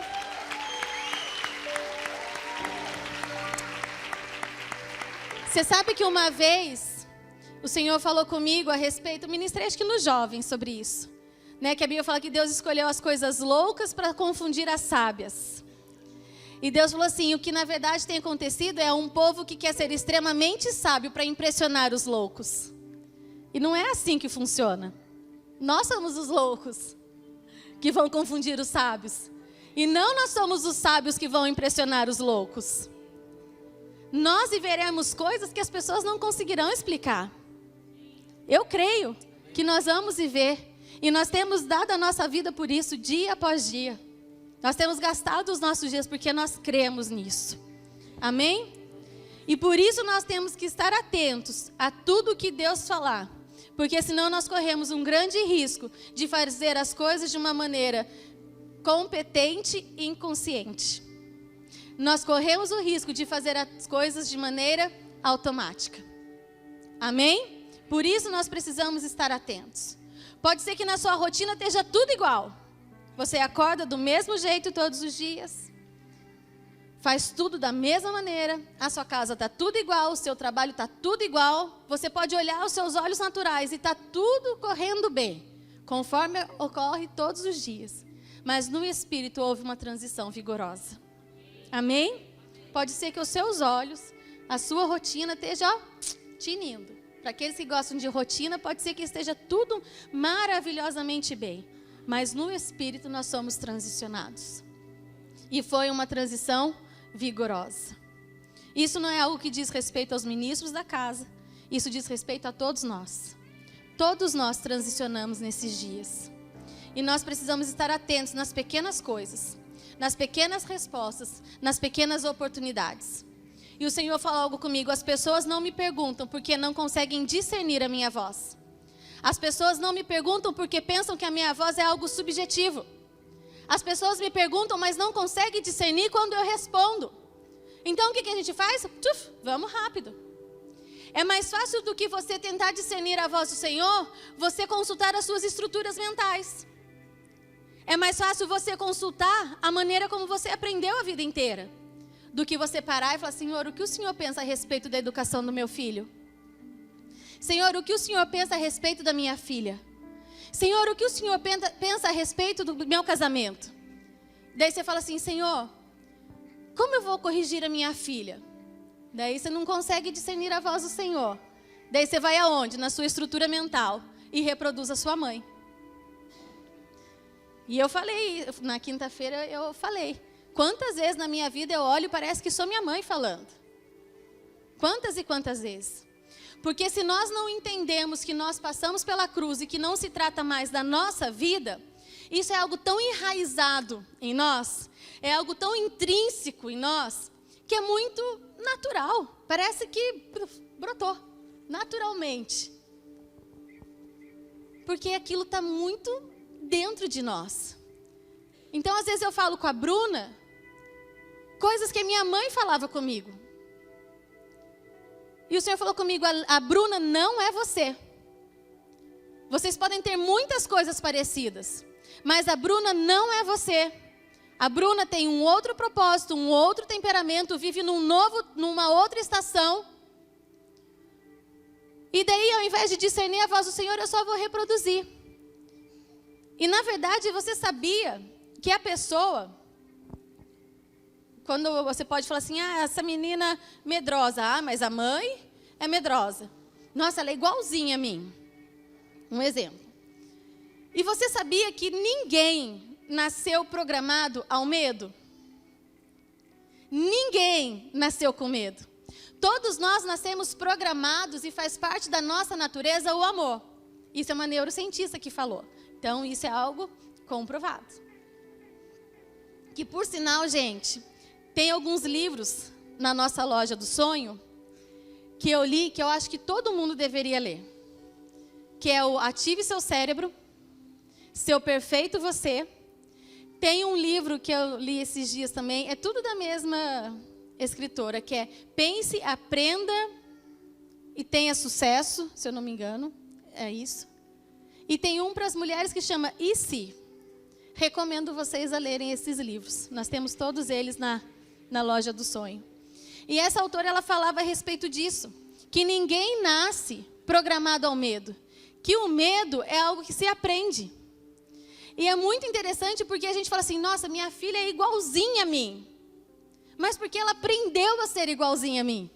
[SPEAKER 1] Você sabe que uma vez o Senhor falou comigo a respeito, eu ministrei acho que nos jovens sobre isso, né? Que a Bíblia fala que Deus escolheu as coisas loucas para confundir as sábias. E Deus falou assim, o que na verdade tem acontecido é um povo que quer ser extremamente sábio para impressionar os loucos. E não é assim que funciona. Nós somos os loucos que vão confundir os sábios. E não nós somos os sábios que vão impressionar os loucos. Nós viveremos coisas que as pessoas não conseguirão explicar. Eu creio que nós vamos viver. E nós temos dado a nossa vida por isso, dia após dia. Nós temos gastado os nossos dias porque nós cremos nisso. Amém? E por isso nós temos que estar atentos a tudo que Deus falar. Porque senão nós corremos um grande risco de fazer as coisas de uma maneira competente e inconsciente. Nós corremos o risco de fazer as coisas de maneira automática. Amém? Por isso nós precisamos estar atentos. Pode ser que na sua rotina esteja tudo igual. Você acorda do mesmo jeito todos os dias. Faz tudo da mesma maneira. A sua casa está tudo igual. O seu trabalho está tudo igual. Você pode olhar os seus olhos naturais e está tudo correndo bem. Conforme ocorre todos os dias. Mas no espírito houve uma transição vigorosa. Amém? Pode ser que os seus olhos, a sua rotina esteja tinindo. Para aqueles que gostam de rotina, pode ser que esteja tudo maravilhosamente bem. Mas no espírito nós somos transicionados. E foi uma transição vigorosa. Isso não é algo que diz respeito aos ministros da casa. Isso diz respeito a todos nós. Todos nós transicionamos nesses dias. E nós precisamos estar atentos nas pequenas coisas, nas pequenas respostas, nas pequenas oportunidades. E o Senhor falou algo comigo: as pessoas não me perguntam porque não conseguem discernir a minha voz. As pessoas não me perguntam porque pensam que a minha voz é algo subjetivo. As pessoas me perguntam, mas não conseguem discernir quando eu respondo. Então o que a gente faz? Vamos rápido. É mais fácil do que você tentar discernir a voz do Senhor, você consultar as suas estruturas mentais. É mais fácil você consultar a maneira como você aprendeu a vida inteira, do que você parar e falar: Senhor, o que o Senhor pensa a respeito da educação do meu filho? Senhor, o que o Senhor pensa a respeito da minha filha? Senhor, o que o Senhor pensa a respeito do meu casamento? Daí você fala assim: Senhor, como eu vou corrigir a minha filha? Daí você não consegue discernir a voz do Senhor. Daí você vai aonde? Na sua estrutura mental e reproduz a sua mãe. E eu falei, na quinta-feira eu falei: quantas vezes na minha vida eu olho e parece que sou minha mãe falando? Quantas e quantas vezes? Porque se nós não entendemos que nós passamos pela cruz e que não se trata mais da nossa vida, isso é algo tão enraizado em nós, é algo tão intrínseco em nós, que é muito natural. Parece que brotou naturalmente. Porque aquilo está muito dentro de nós. Então, às vezes eu falo com a Bruna coisas que a minha mãe falava comigo. E o Senhor falou comigo: a Bruna não é você. Vocês podem ter muitas coisas parecidas, mas a Bruna não é você. A Bruna tem um outro propósito, um outro temperamento, vive numa outra estação. E daí, ao invés de discernir a voz do Senhor, eu só vou reproduzir. E na verdade, você sabia que a pessoa, quando você pode falar assim: essa menina medrosa, mas a mãe é medrosa. Nossa, ela é igualzinha a mim. Um exemplo. E você sabia que ninguém nasceu programado ao medo? Ninguém nasceu com medo. Todos nós nascemos programados e faz parte da nossa natureza o amor. Isso é uma neurocientista que falou. Então, isso é algo comprovado. Que, por sinal, gente, tem alguns livros na nossa loja do sonho que eu li, que eu acho que todo mundo deveria ler. Que é o Ative Seu Cérebro, Seu Perfeito Você. Tem um livro que eu li esses dias também, é tudo da mesma escritora, que é Pense, Aprenda e Tenha Sucesso, se eu não me engano, é isso. E tem um para as mulheres que chama E Se? Recomendo vocês a lerem esses livros. Nós temos todos eles na loja do sonho. E essa autora, ela falava a respeito disso, que ninguém nasce programado ao medo, que o medo é algo que se aprende. E é muito interessante porque a gente fala assim: nossa, minha filha é igualzinha a mim. Mas porque ela aprendeu a ser igualzinha a mim.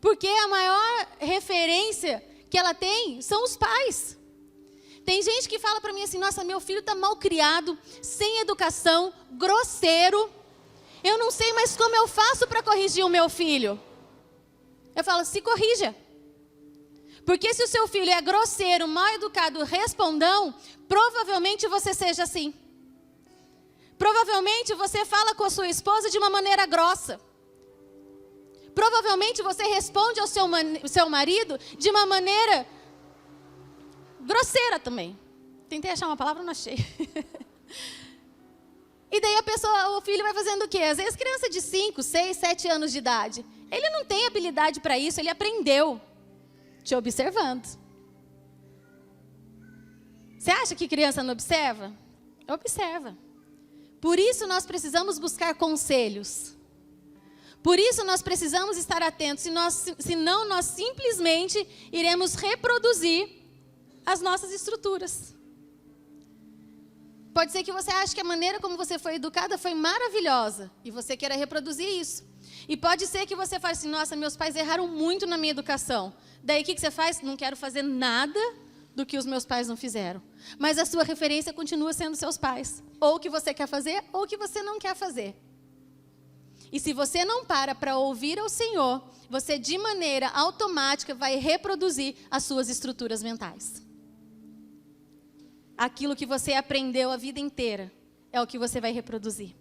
[SPEAKER 1] Porque a maior referência que ela tem são os pais. Tem gente que fala para mim assim, nossa, meu filho está mal criado, sem educação, grosseiro. Eu não sei mais como eu faço para corrigir o meu filho. Eu falo, se corrija. Porque se o seu filho é grosseiro, mal educado, respondão, provavelmente você seja assim. Provavelmente você fala com a sua esposa de uma maneira grossa. Provavelmente você responde ao seu marido de uma maneira grosseira também. Tentei achar uma palavra, não achei. E daí o filho vai fazendo o quê? Às vezes criança de 5, 6, 7 anos de idade. Ele não tem habilidade para isso, ele aprendeu te observando. Você acha que criança não observa? Observa. Por isso nós precisamos buscar conselhos. Por isso nós precisamos estar atentos, senão nós simplesmente iremos reproduzir as nossas estruturas. Pode ser que você ache que a maneira como você foi educada foi maravilhosa e você queira reproduzir isso. E pode ser que você fale assim, nossa, meus pais erraram muito na minha educação. Daí o que você faz? Não quero fazer nada do que os meus pais não fizeram. Mas a sua referência continua sendo seus pais. Ou o que você quer fazer, ou o que você não quer fazer. E se você não para ouvir ao Senhor, você de maneira automática vai reproduzir as suas estruturas mentais. Aquilo que você aprendeu a vida inteira é o que você vai reproduzir.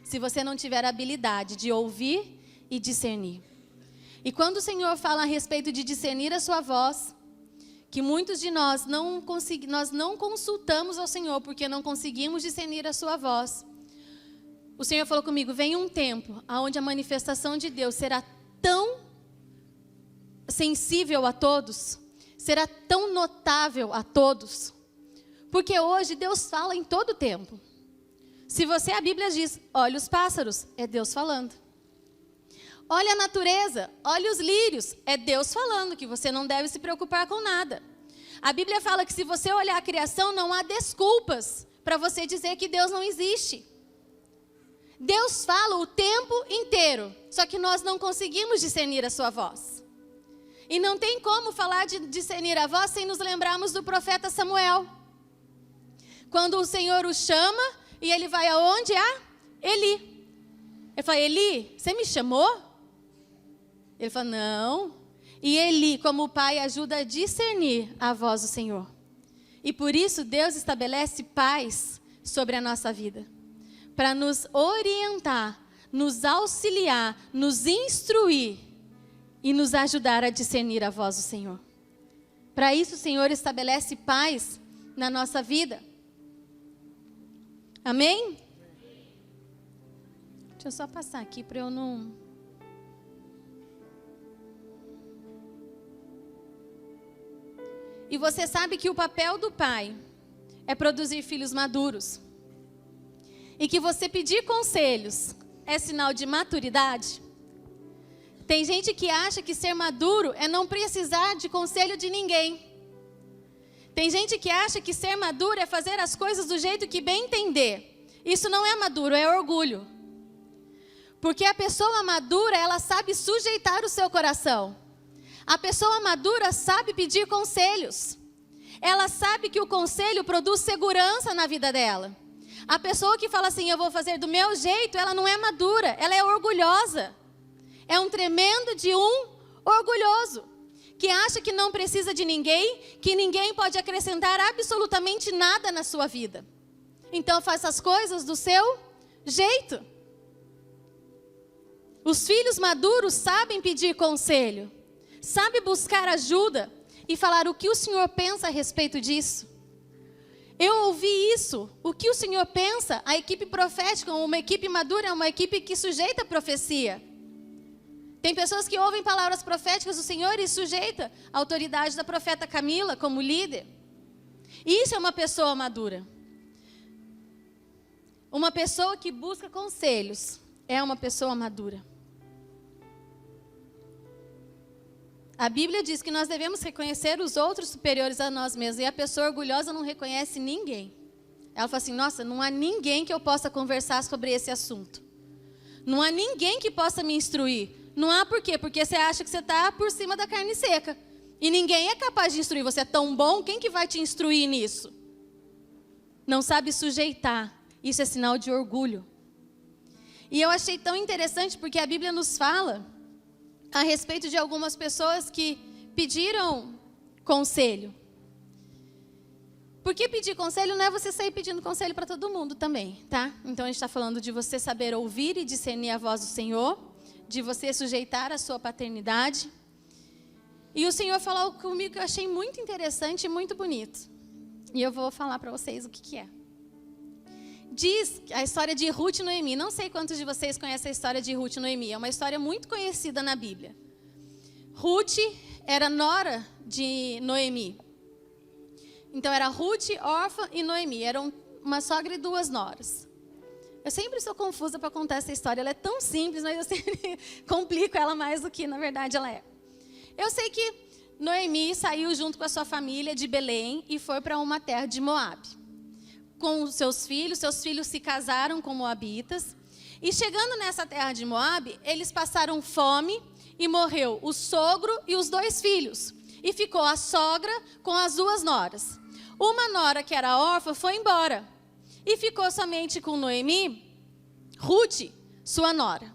[SPEAKER 1] Se você não tiver a habilidade de ouvir e discernir. E quando o Senhor fala a respeito de discernir a sua voz, que muitos de nós não consultamos ao Senhor porque não conseguimos discernir a sua voz. O Senhor falou comigo, vem um tempo onde a manifestação de Deus será tão sensível a todos, será tão notável a todos, porque hoje Deus fala em todo tempo. Se a Bíblia diz, olha os pássaros, é Deus falando. Olha a natureza, olha os lírios, é Deus falando que você não deve se preocupar com nada. A Bíblia fala que se você olhar a criação, não há desculpas para você dizer que Deus não existe. Deus fala o tempo inteiro, só que nós não conseguimos discernir a sua voz. E não tem como falar de discernir a voz sem nos lembrarmos do profeta Samuel. Quando o Senhor o chama e ele vai aonde? A Eli. Ele fala, Eli, você me chamou? Ele fala, não. E Eli, como pai, ajuda a discernir a voz do Senhor. E por isso Deus estabelece paz sobre a nossa vida. Para nos orientar, nos auxiliar, nos instruir e nos ajudar a discernir a voz do Senhor. Para isso o Senhor estabelece paz na nossa vida. Amém? Deixa eu só passar aqui para eu não... E você sabe que o papel do pai é produzir filhos maduros. E que você pedir conselhos é sinal de maturidade. Tem gente que acha que ser maduro é não precisar de conselho de ninguém. Tem gente que acha que ser maduro é fazer as coisas do jeito que bem entender. Isso não é maduro, é orgulho. Porque a pessoa madura, ela sabe sujeitar o seu coração. A pessoa madura sabe pedir conselhos. Ela sabe que o conselho produz segurança na vida dela. A pessoa que fala assim, eu vou fazer do meu jeito, ela não é madura, ela é orgulhosa. É um tremendo de um orgulhoso, que acha que não precisa de ninguém, que ninguém pode acrescentar absolutamente nada na sua vida. Então faça as coisas do seu jeito. Os filhos maduros sabem pedir conselho, sabem buscar ajuda e falar o que o Senhor pensa a respeito disso. Eu ouvi isso. O que o Senhor pensa? A equipe profética, uma equipe madura, é uma equipe que sujeita a profecia. Tem pessoas que ouvem palavras proféticas do Senhor e sujeita a autoridade da profeta Camila como líder. Isso é uma pessoa madura. Uma pessoa que busca conselhos é uma pessoa madura. A Bíblia diz que nós devemos reconhecer os outros superiores a nós mesmos. E a pessoa orgulhosa não reconhece ninguém. Ela fala assim, nossa, não há ninguém que eu possa conversar sobre esse assunto. Não há ninguém que possa me instruir. Não há por quê? Porque você acha que você está por cima da carne seca. E ninguém é capaz de instruir. Você é tão bom, quem que vai te instruir nisso? Não sabe sujeitar. Isso é sinal de orgulho. E eu achei tão interessante porque a Bíblia nos fala a respeito de algumas pessoas que pediram conselho. Porque pedir conselho não é você sair pedindo conselho para todo mundo também, tá? Então a gente está falando de você saber ouvir e discernir a voz do Senhor, de você sujeitar a sua paternidade. E o Senhor falou comigo que eu achei muito interessante e muito bonito. E eu vou falar para vocês o que é. Diz a história de Ruth e Noemi. Não sei quantos de vocês conhecem a história de Ruth e Noemi. É uma história muito conhecida na Bíblia. Ruth era nora de Noemi. Então era Ruth, Orfa e Noemi. Eram uma sogra e duas noras. Eu sempre sou confusa para contar essa história. Ela é tão simples, mas eu sempre complico ela mais do que na verdade ela é. Eu sei que Noemi saiu junto com a sua família de Belém e foi para uma terra de Moabe. Com os seus filhos se casaram com moabitas. E chegando nessa terra de Moabe, eles passaram fome e morreu o sogro e os 2 filhos. E ficou a sogra com as 2 noras. Uma nora, que era órfã, foi embora. E ficou somente com Noemi, Ruth, sua nora.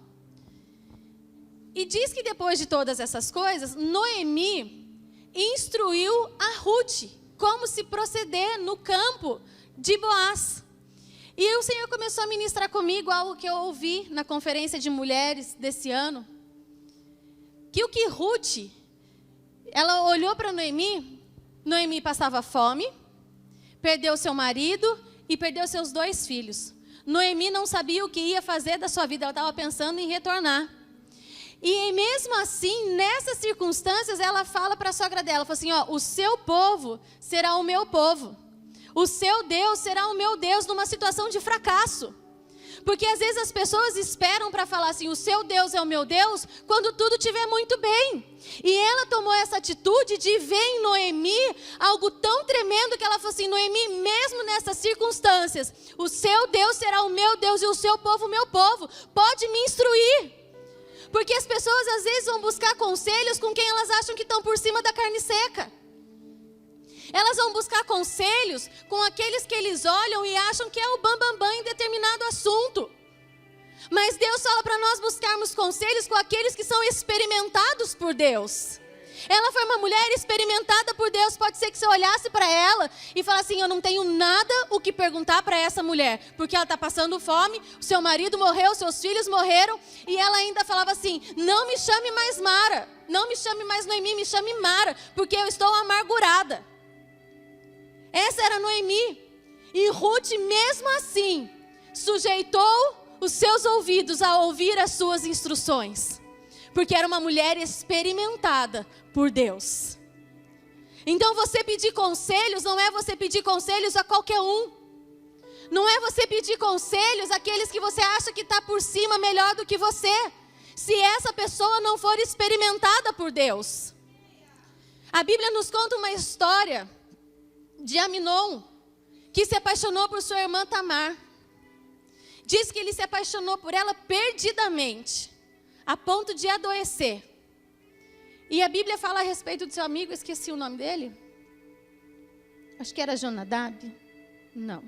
[SPEAKER 1] E diz que depois de todas essas coisas, Noemi instruiu a Ruth como se proceder no campo de Boaz. E o Senhor começou a ministrar comigo algo que eu ouvi na conferência de mulheres desse ano. Que o que Ruth, ela olhou para Noemi, Noemi passava fome, perdeu seu marido e perdeu seus 2 filhos. Noemi não sabia o que ia fazer da sua vida, ela estava pensando em retornar. E mesmo assim, nessas circunstâncias, ela fala para a sogra dela, fala assim, ó, o seu povo será o meu povo. O seu Deus será o meu Deus numa situação de fracasso. Porque às vezes as pessoas esperam para falar assim, o seu Deus é o meu Deus, quando tudo estiver muito bem. E ela tomou essa atitude de ver em Noemi algo tão tremendo que ela falou assim, Noemi, mesmo nessas circunstâncias, o seu Deus será o meu Deus e o seu povo o meu povo. Pode me instruir. Porque as pessoas às vezes vão buscar conselhos com quem elas acham que estão por cima da carne seca. Elas vão buscar conselhos com aqueles que eles olham e acham que é o bambambam em determinado assunto. Mas Deus fala para nós buscarmos conselhos com aqueles que são experimentados por Deus. Ela foi uma mulher experimentada por Deus. Pode ser que você olhasse para ela e falasse assim, eu não tenho nada o que perguntar para essa mulher. Porque ela está passando fome, o seu marido morreu, seus filhos morreram. E ela ainda falava assim, não me chame mais Mara. Não me chame mais Noemi, me chame Mara. Porque eu estou amargurada. Essa era Noemi. E Ruth, mesmo assim, sujeitou os seus ouvidos a ouvir as suas instruções. Porque era uma mulher experimentada por Deus. Então você pedir conselhos não é você pedir conselhos a qualquer um. Não é você pedir conselhos àqueles que você acha que está por cima melhor do que você. Se essa pessoa não for experimentada por Deus. A Bíblia nos conta uma história de Aminon, que se apaixonou por sua irmã Tamar. Diz que ele se apaixonou por ela perdidamente, a ponto de adoecer. E a Bíblia fala a respeito do seu amigo, eu esqueci o nome dele. Acho que era Jonadab. Não.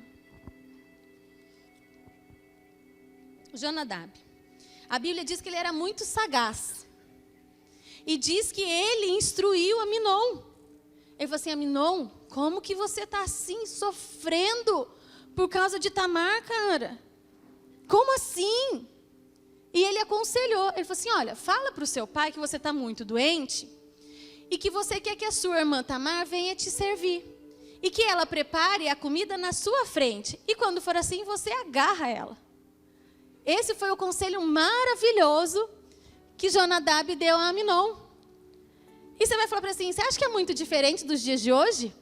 [SPEAKER 1] Jonadab. A Bíblia diz que ele era muito sagaz. E diz que ele instruiu Aminon. Ele falou assim, Aminon, como que você está assim, sofrendo por causa de Tamar, cara? Como assim? E ele aconselhou, ele falou assim, olha, fala para o seu pai que você está muito doente e que você quer que a sua irmã Tamar venha te servir. E que ela prepare a comida na sua frente. E quando for assim, você agarra ela. Esse foi o conselho maravilhoso que Jonadab deu a Aminon. E você vai falar para assim, você acha que é muito diferente dos dias de hoje?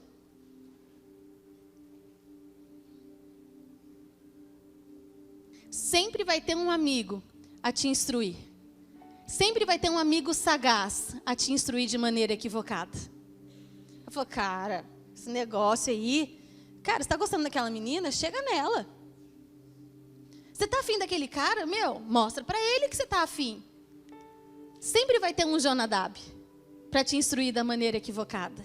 [SPEAKER 1] Sempre vai ter um amigo a te instruir. Sempre vai ter um amigo sagaz a te instruir de maneira equivocada. Eu falo, cara, esse negócio aí... Cara, você está gostando daquela menina? Chega nela. Você está afim daquele cara? Meu, mostra para ele que você está afim. Sempre vai ter um Jonadab para te instruir da maneira equivocada.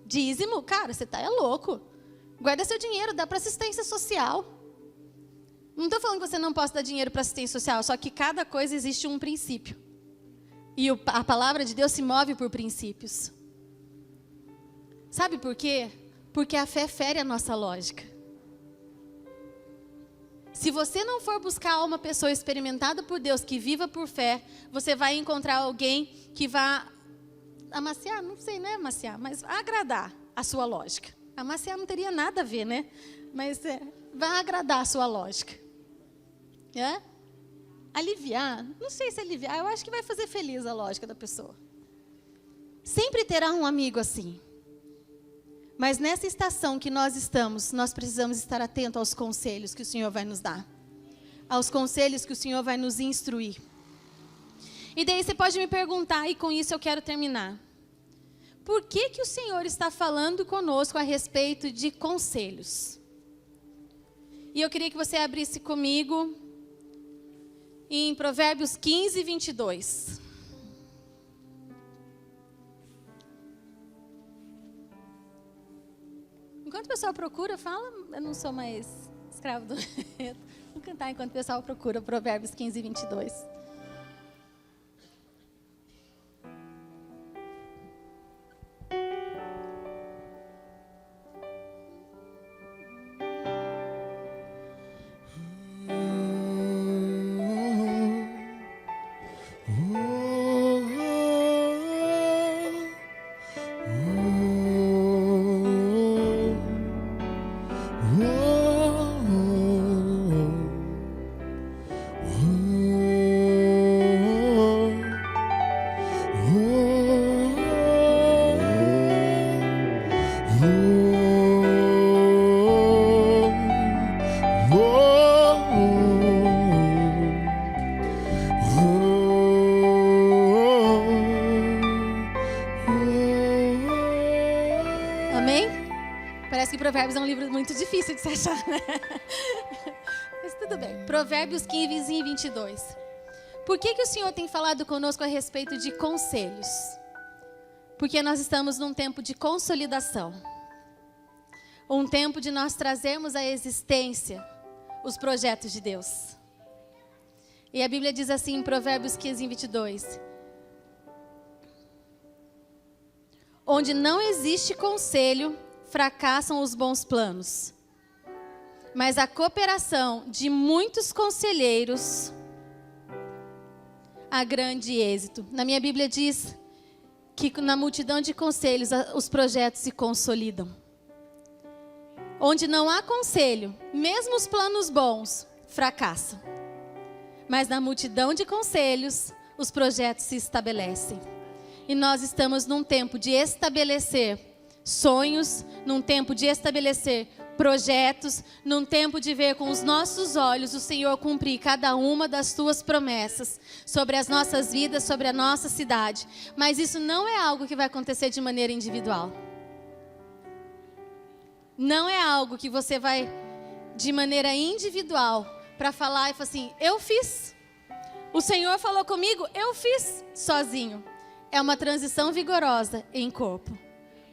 [SPEAKER 1] Dízimo, cara, você é louco. Guarda seu dinheiro, dá para assistência social. Não estou falando que você não possa dar dinheiro para assistência social, só que cada coisa existe um princípio. E a palavra de Deus se move por princípios. Sabe por quê? Porque a fé fere a nossa lógica. Se você não for buscar uma pessoa experimentada por Deus, que viva por fé, você vai encontrar alguém que vá amaciar, não sei, né, amaciar, mas agradar a sua lógica. Amaciar não teria nada a ver, né? Mas vai agradar a sua lógica. Aliviar, não sei se aliviar, eu acho que vai fazer feliz a lógica da pessoa. Sempre terá um amigo assim. Mas nessa estação que nós estamos, nós precisamos estar atentos aos conselhos que o Senhor vai nos dar. Aos conselhos que o Senhor vai nos instruir. E daí você pode me perguntar, e com isso eu quero terminar. Por que o Senhor está falando conosco a respeito de conselhos? E eu queria que você abrisse comigo em Provérbios 15, 22. Enquanto o pessoal procura, fala, eu não sou mais escravo do vento. Vou cantar enquanto o pessoal procura, Provérbios 15, 22. Provérbios é um livro muito difícil de se achar, né? Mas tudo bem. Provérbios 15 e 22. Por que o Senhor tem falado conosco a respeito de conselhos? Porque nós estamos num tempo de consolidação. Um tempo de nós trazermos à existência os projetos de Deus. E a Bíblia diz assim em Provérbios 15 e 22. Onde não existe conselho, fracassam os bons planos, mas a cooperação de muitos conselheiros há grande êxito. Na minha Bíblia diz que na multidão de conselhos os projetos se consolidam. Onde não há conselho, mesmo os planos bons fracassam, mas na multidão de conselhos os projetos se estabelecem. E nós estamos num tempo de estabelecer sonhos, num tempo de estabelecer projetos, num tempo de ver com os nossos olhos o Senhor cumprir cada uma das suas promessas sobre as nossas vidas, sobre a nossa cidade. Mas isso não é algo que vai acontecer de maneira individual. Não é algo que você vai de maneira individual para falar e falar assim, eu fiz. O Senhor falou comigo, eu fiz sozinho. É uma transição vigorosa em corpo.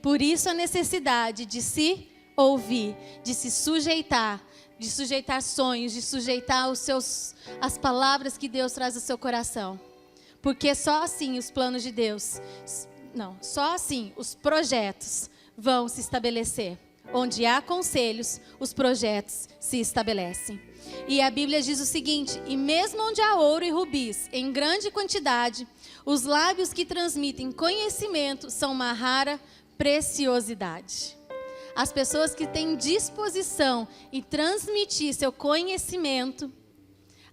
[SPEAKER 1] Por isso a necessidade de se ouvir, de se sujeitar, de sujeitar sonhos, de sujeitar as palavras que Deus traz ao seu coração. Porque só assim os planos de Deus, só assim os projetos vão se estabelecer. Onde há conselhos, os projetos se estabelecem. E a Bíblia diz o seguinte, e mesmo onde há ouro e rubis em grande quantidade, os lábios que transmitem conhecimento são uma rara preciosidade. As pessoas que têm disposição em transmitir seu conhecimento,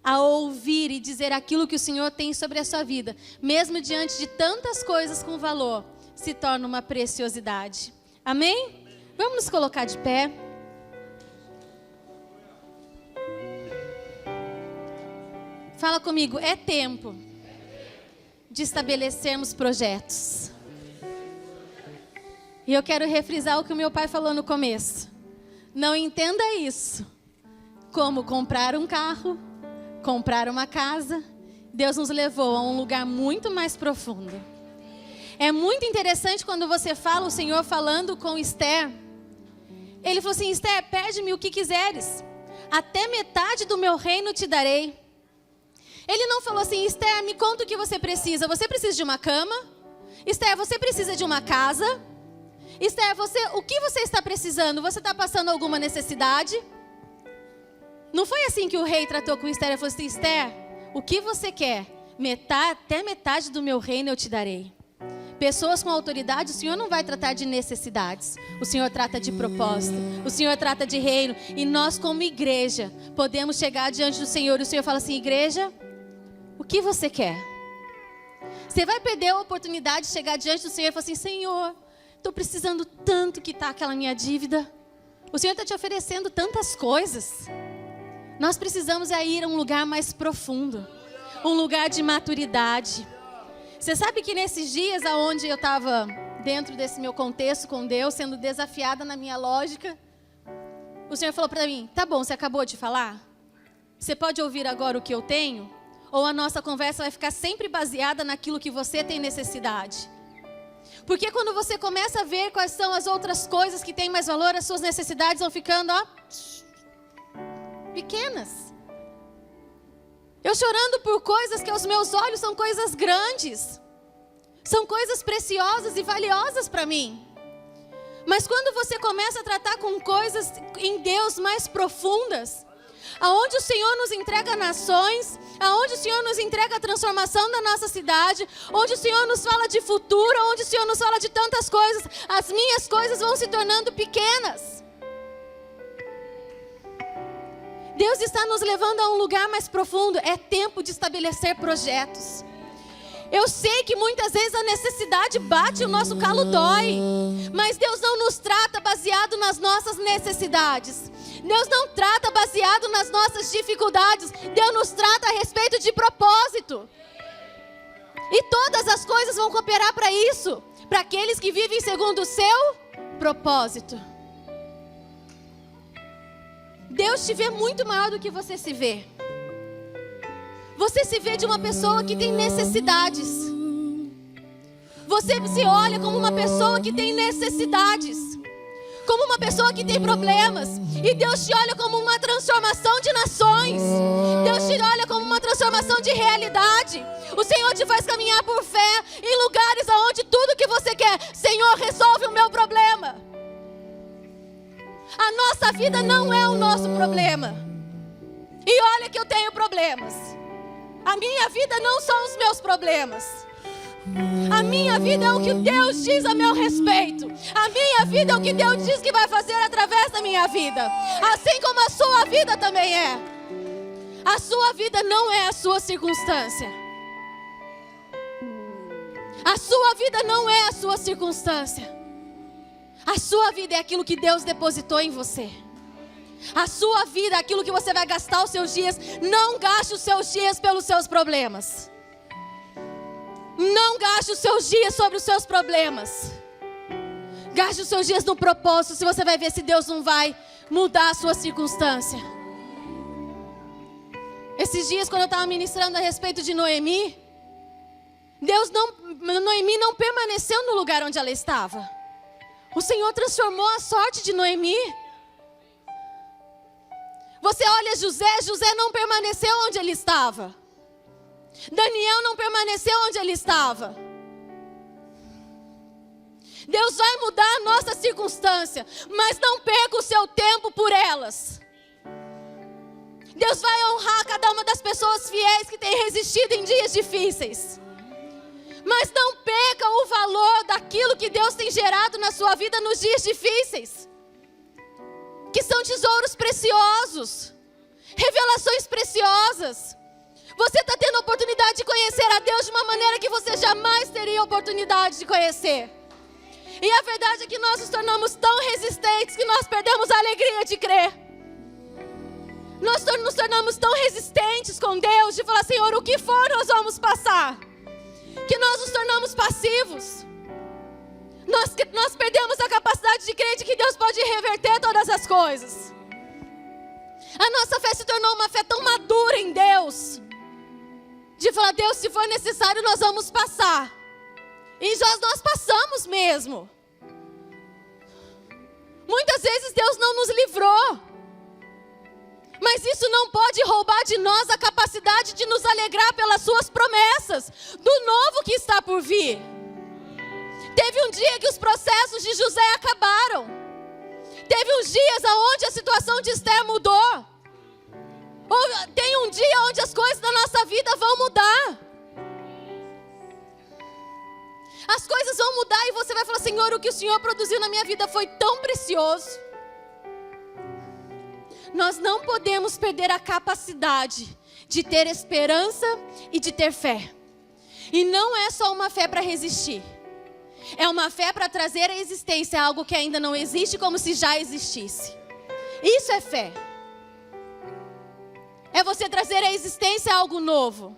[SPEAKER 1] a ouvir e dizer aquilo que o Senhor tem sobre a sua vida, mesmo diante de tantas coisas com valor, se torna uma preciosidade. Amém? Vamos nos colocar de pé. Fala comigo, é tempo de estabelecermos projetos. E eu quero refrisar o que o meu pai falou no começo. Não entenda isso como comprar um carro, comprar uma casa. Deus nos levou a um lugar muito mais profundo. É muito interessante quando você fala, o Senhor falando com Esther. Ele falou assim: Esther, pede-me o que quiseres, até metade do meu reino te darei. Ele não falou assim: Esther, me conta o que você precisa. Você precisa de uma cama? Esther, você precisa de uma casa? Esther, o que você está precisando? Você está passando alguma necessidade? Não foi assim que o rei tratou com Esther. Ele falou assim: Esther, o que você quer? Até metade do meu reino eu te darei. Pessoas com autoridade, o Senhor não vai tratar de necessidades. O Senhor trata de propósito. O Senhor trata de reino. E nós, como igreja, podemos chegar diante do Senhor. E o Senhor fala assim: igreja, o que você quer? Você vai perder a oportunidade de chegar diante do Senhor e falar assim: Senhor, estou precisando tanto quitar aquela minha dívida. O Senhor está te oferecendo tantas coisas. Nós precisamos ir a um lugar mais profundo. Um lugar de maturidade. Você sabe que nesses dias onde eu estava dentro desse meu contexto com Deus, sendo desafiada na minha lógica, o Senhor falou para mim: tá bom, você acabou de falar? Você pode ouvir agora o que eu tenho? Ou a nossa conversa vai ficar sempre baseada naquilo que você tem necessidade? Porque quando você começa a ver quais são as outras coisas que têm mais valor, as suas necessidades vão ficando pequenas. Eu chorando por coisas que aos meus olhos são coisas grandes. São coisas preciosas e valiosas para mim. Mas quando você começa a tratar com coisas em Deus mais profundas, aonde o Senhor nos entrega nações, aonde o Senhor nos entrega a transformação da nossa cidade, onde o Senhor nos fala de futuro, onde o Senhor nos fala de tantas coisas, as minhas coisas vão se tornando pequenas. Deus está nos levando a um lugar mais profundo. É tempo de estabelecer projetos. Eu sei que muitas vezes a necessidade bate, o nosso calo dói. Mas Deus não nos trata baseado nas nossas necessidades. Deus não trata baseado nas nossas dificuldades. Deus nos trata a respeito de propósito. E todas as coisas vão cooperar para isso. Para aqueles que vivem segundo o seu propósito. Deus te vê muito maior do que você se vê. Você se vê de uma pessoa que tem necessidades. Você se olha como uma pessoa que tem necessidades. Como uma pessoa que tem problemas. E Deus te olha como uma transformação de nações. Deus te olha como uma transformação de realidade. O Senhor te faz caminhar por fé em lugares onde tudo que você quer: Senhor, resolve o meu problema. A nossa vida não é o nosso problema. E olha que eu tenho problemas. A minha vida não são os meus problemas. A minha vida é o que Deus diz a meu respeito. A minha vida é o que Deus diz que vai fazer através da minha vida. Assim como a sua vida também é. A sua vida não é a sua circunstância. A sua vida não é a sua circunstância. A sua vida é aquilo que Deus depositou em você. A sua vida é aquilo que você vai gastar os seus dias. Não gaste os seus dias pelos seus problemas. Não gaste os seus dias sobre os seus problemas. Gaste os seus dias no propósito. Se você vai ver se Deus não vai mudar a sua circunstância. Esses dias, quando eu estava ministrando a respeito de Noemi, Noemi não permaneceu no lugar onde ela estava. O Senhor transformou a sorte de Noemi. Você olha José não permaneceu onde ele estava. Daniel não permaneceu onde ele estava. Deus vai mudar a nossa circunstância, mas não perca o seu tempo por elas. Deus vai honrar cada uma das pessoas fiéis que têm resistido em dias difíceis. Mas não perca o valor daquilo que Deus tem gerado na sua vida nos dias difíceis. Que são tesouros preciosos. Revelações preciosas. Você está tendo a oportunidade de conhecer a Deus de uma maneira que você jamais teria a oportunidade de conhecer. E a verdade é que nós nos tornamos tão resistentes que nós perdemos a alegria de crer. Nós nos tornamos tão resistentes com Deus de falar: Senhor, o que for nós vamos passar. Que nós nos tornamos passivos. Nós perdemos a capacidade de crer de que Deus pode reverter todas as coisas. A nossa fé se tornou uma fé tão madura em Deus. De falar: Deus, se for necessário nós vamos passar. E nós passamos mesmo. Muitas vezes Deus não nos livrou. Mas isso não pode roubar de nós a capacidade de nos alegrar pelas suas promessas, do novo que está por vir. Teve um dia que os processos de José acabaram. Teve uns dias onde a situação de Esther mudou. Tem um dia onde as coisas da nossa vida vão mudar. As coisas vão mudar e você vai falar: Senhor, o que o Senhor produziu na minha vida foi tão precioso. Nós não podemos perder a capacidade de ter esperança e de ter fé. E não é só uma fé para resistir. É uma fé para trazer à existência algo que ainda não existe, como se já existisse. Isso é fé. É você trazer à existência algo novo.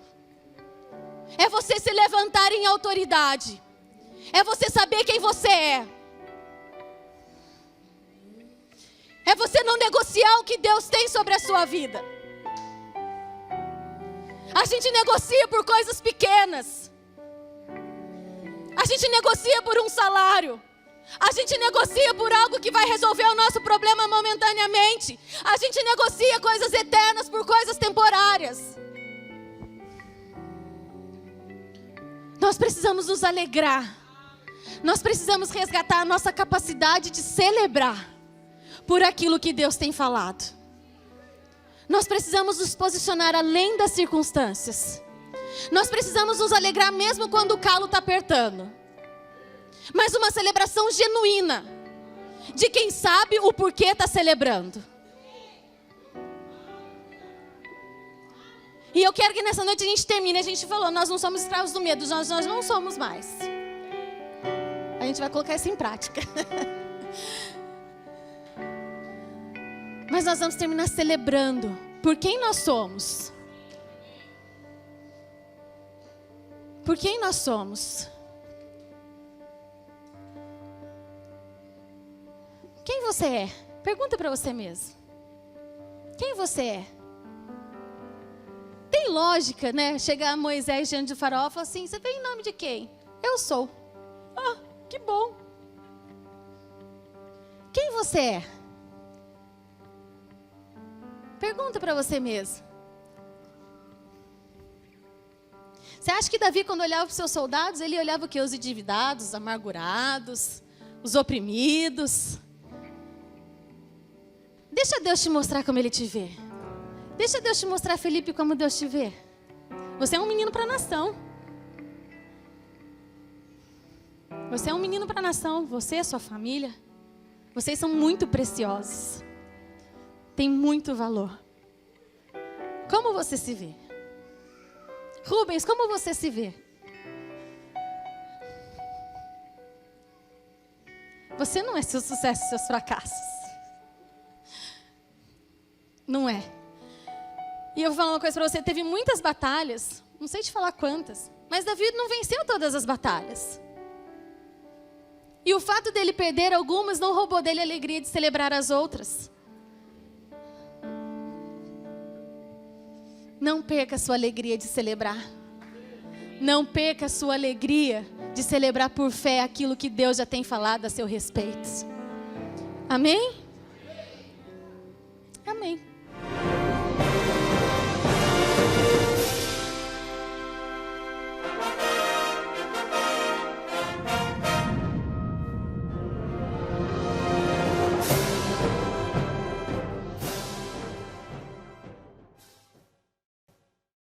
[SPEAKER 1] É você se levantar em autoridade. É você saber quem você é. É você não negociar o que Deus tem sobre a sua vida. A gente negocia por coisas pequenas. A gente negocia por um salário. A gente negocia por algo que vai resolver o nosso problema momentaneamente. A gente negocia coisas eternas por coisas temporárias. Nós precisamos nos alegrar. Nós precisamos resgatar a nossa capacidade de celebrar por aquilo que Deus tem falado. Nós precisamos nos posicionar além das circunstâncias. Nós precisamos nos alegrar mesmo quando o calo está apertando. Mas uma celebração genuína, de quem sabe o porquê está celebrando. E eu quero que nessa noite a gente termine. A gente falou, nós não somos escravos do medo, nós não somos mais. A gente vai colocar isso em prática. Mas nós vamos terminar celebrando por quem nós somos. Por quem nós somos. Quem você é? Pergunta para você mesmo. Quem você é? Tem lógica, né? Chegar Moisés diante do faraó e falar assim: você vem em nome de quem? Eu sou. Ah, que bom. Quem você é? Pergunta para você mesmo. Você acha que Davi, quando olhava para os seus soldados, ele olhava o quê? Os endividados, os amargurados, os oprimidos? Deixa Deus te mostrar como Ele te vê. Deixa Deus te mostrar, Felipe, como Deus te vê. Você é um menino para a nação. Você é um menino para a nação. Você e a sua família. Vocês são muito preciosos. Tem muito valor. Como você se vê? Rubens, como você se vê? Você não é seu sucesso e seus fracassos. Não é. E eu vou falar uma coisa para você. Teve muitas batalhas. Não sei te falar quantas. Mas Davi não venceu todas as batalhas. E o fato dele perder algumas não roubou dele a alegria de celebrar as outras. Não perca a sua alegria de celebrar. Não perca a sua alegria de celebrar por fé aquilo que Deus já tem falado a seu respeito. Amém? Amém.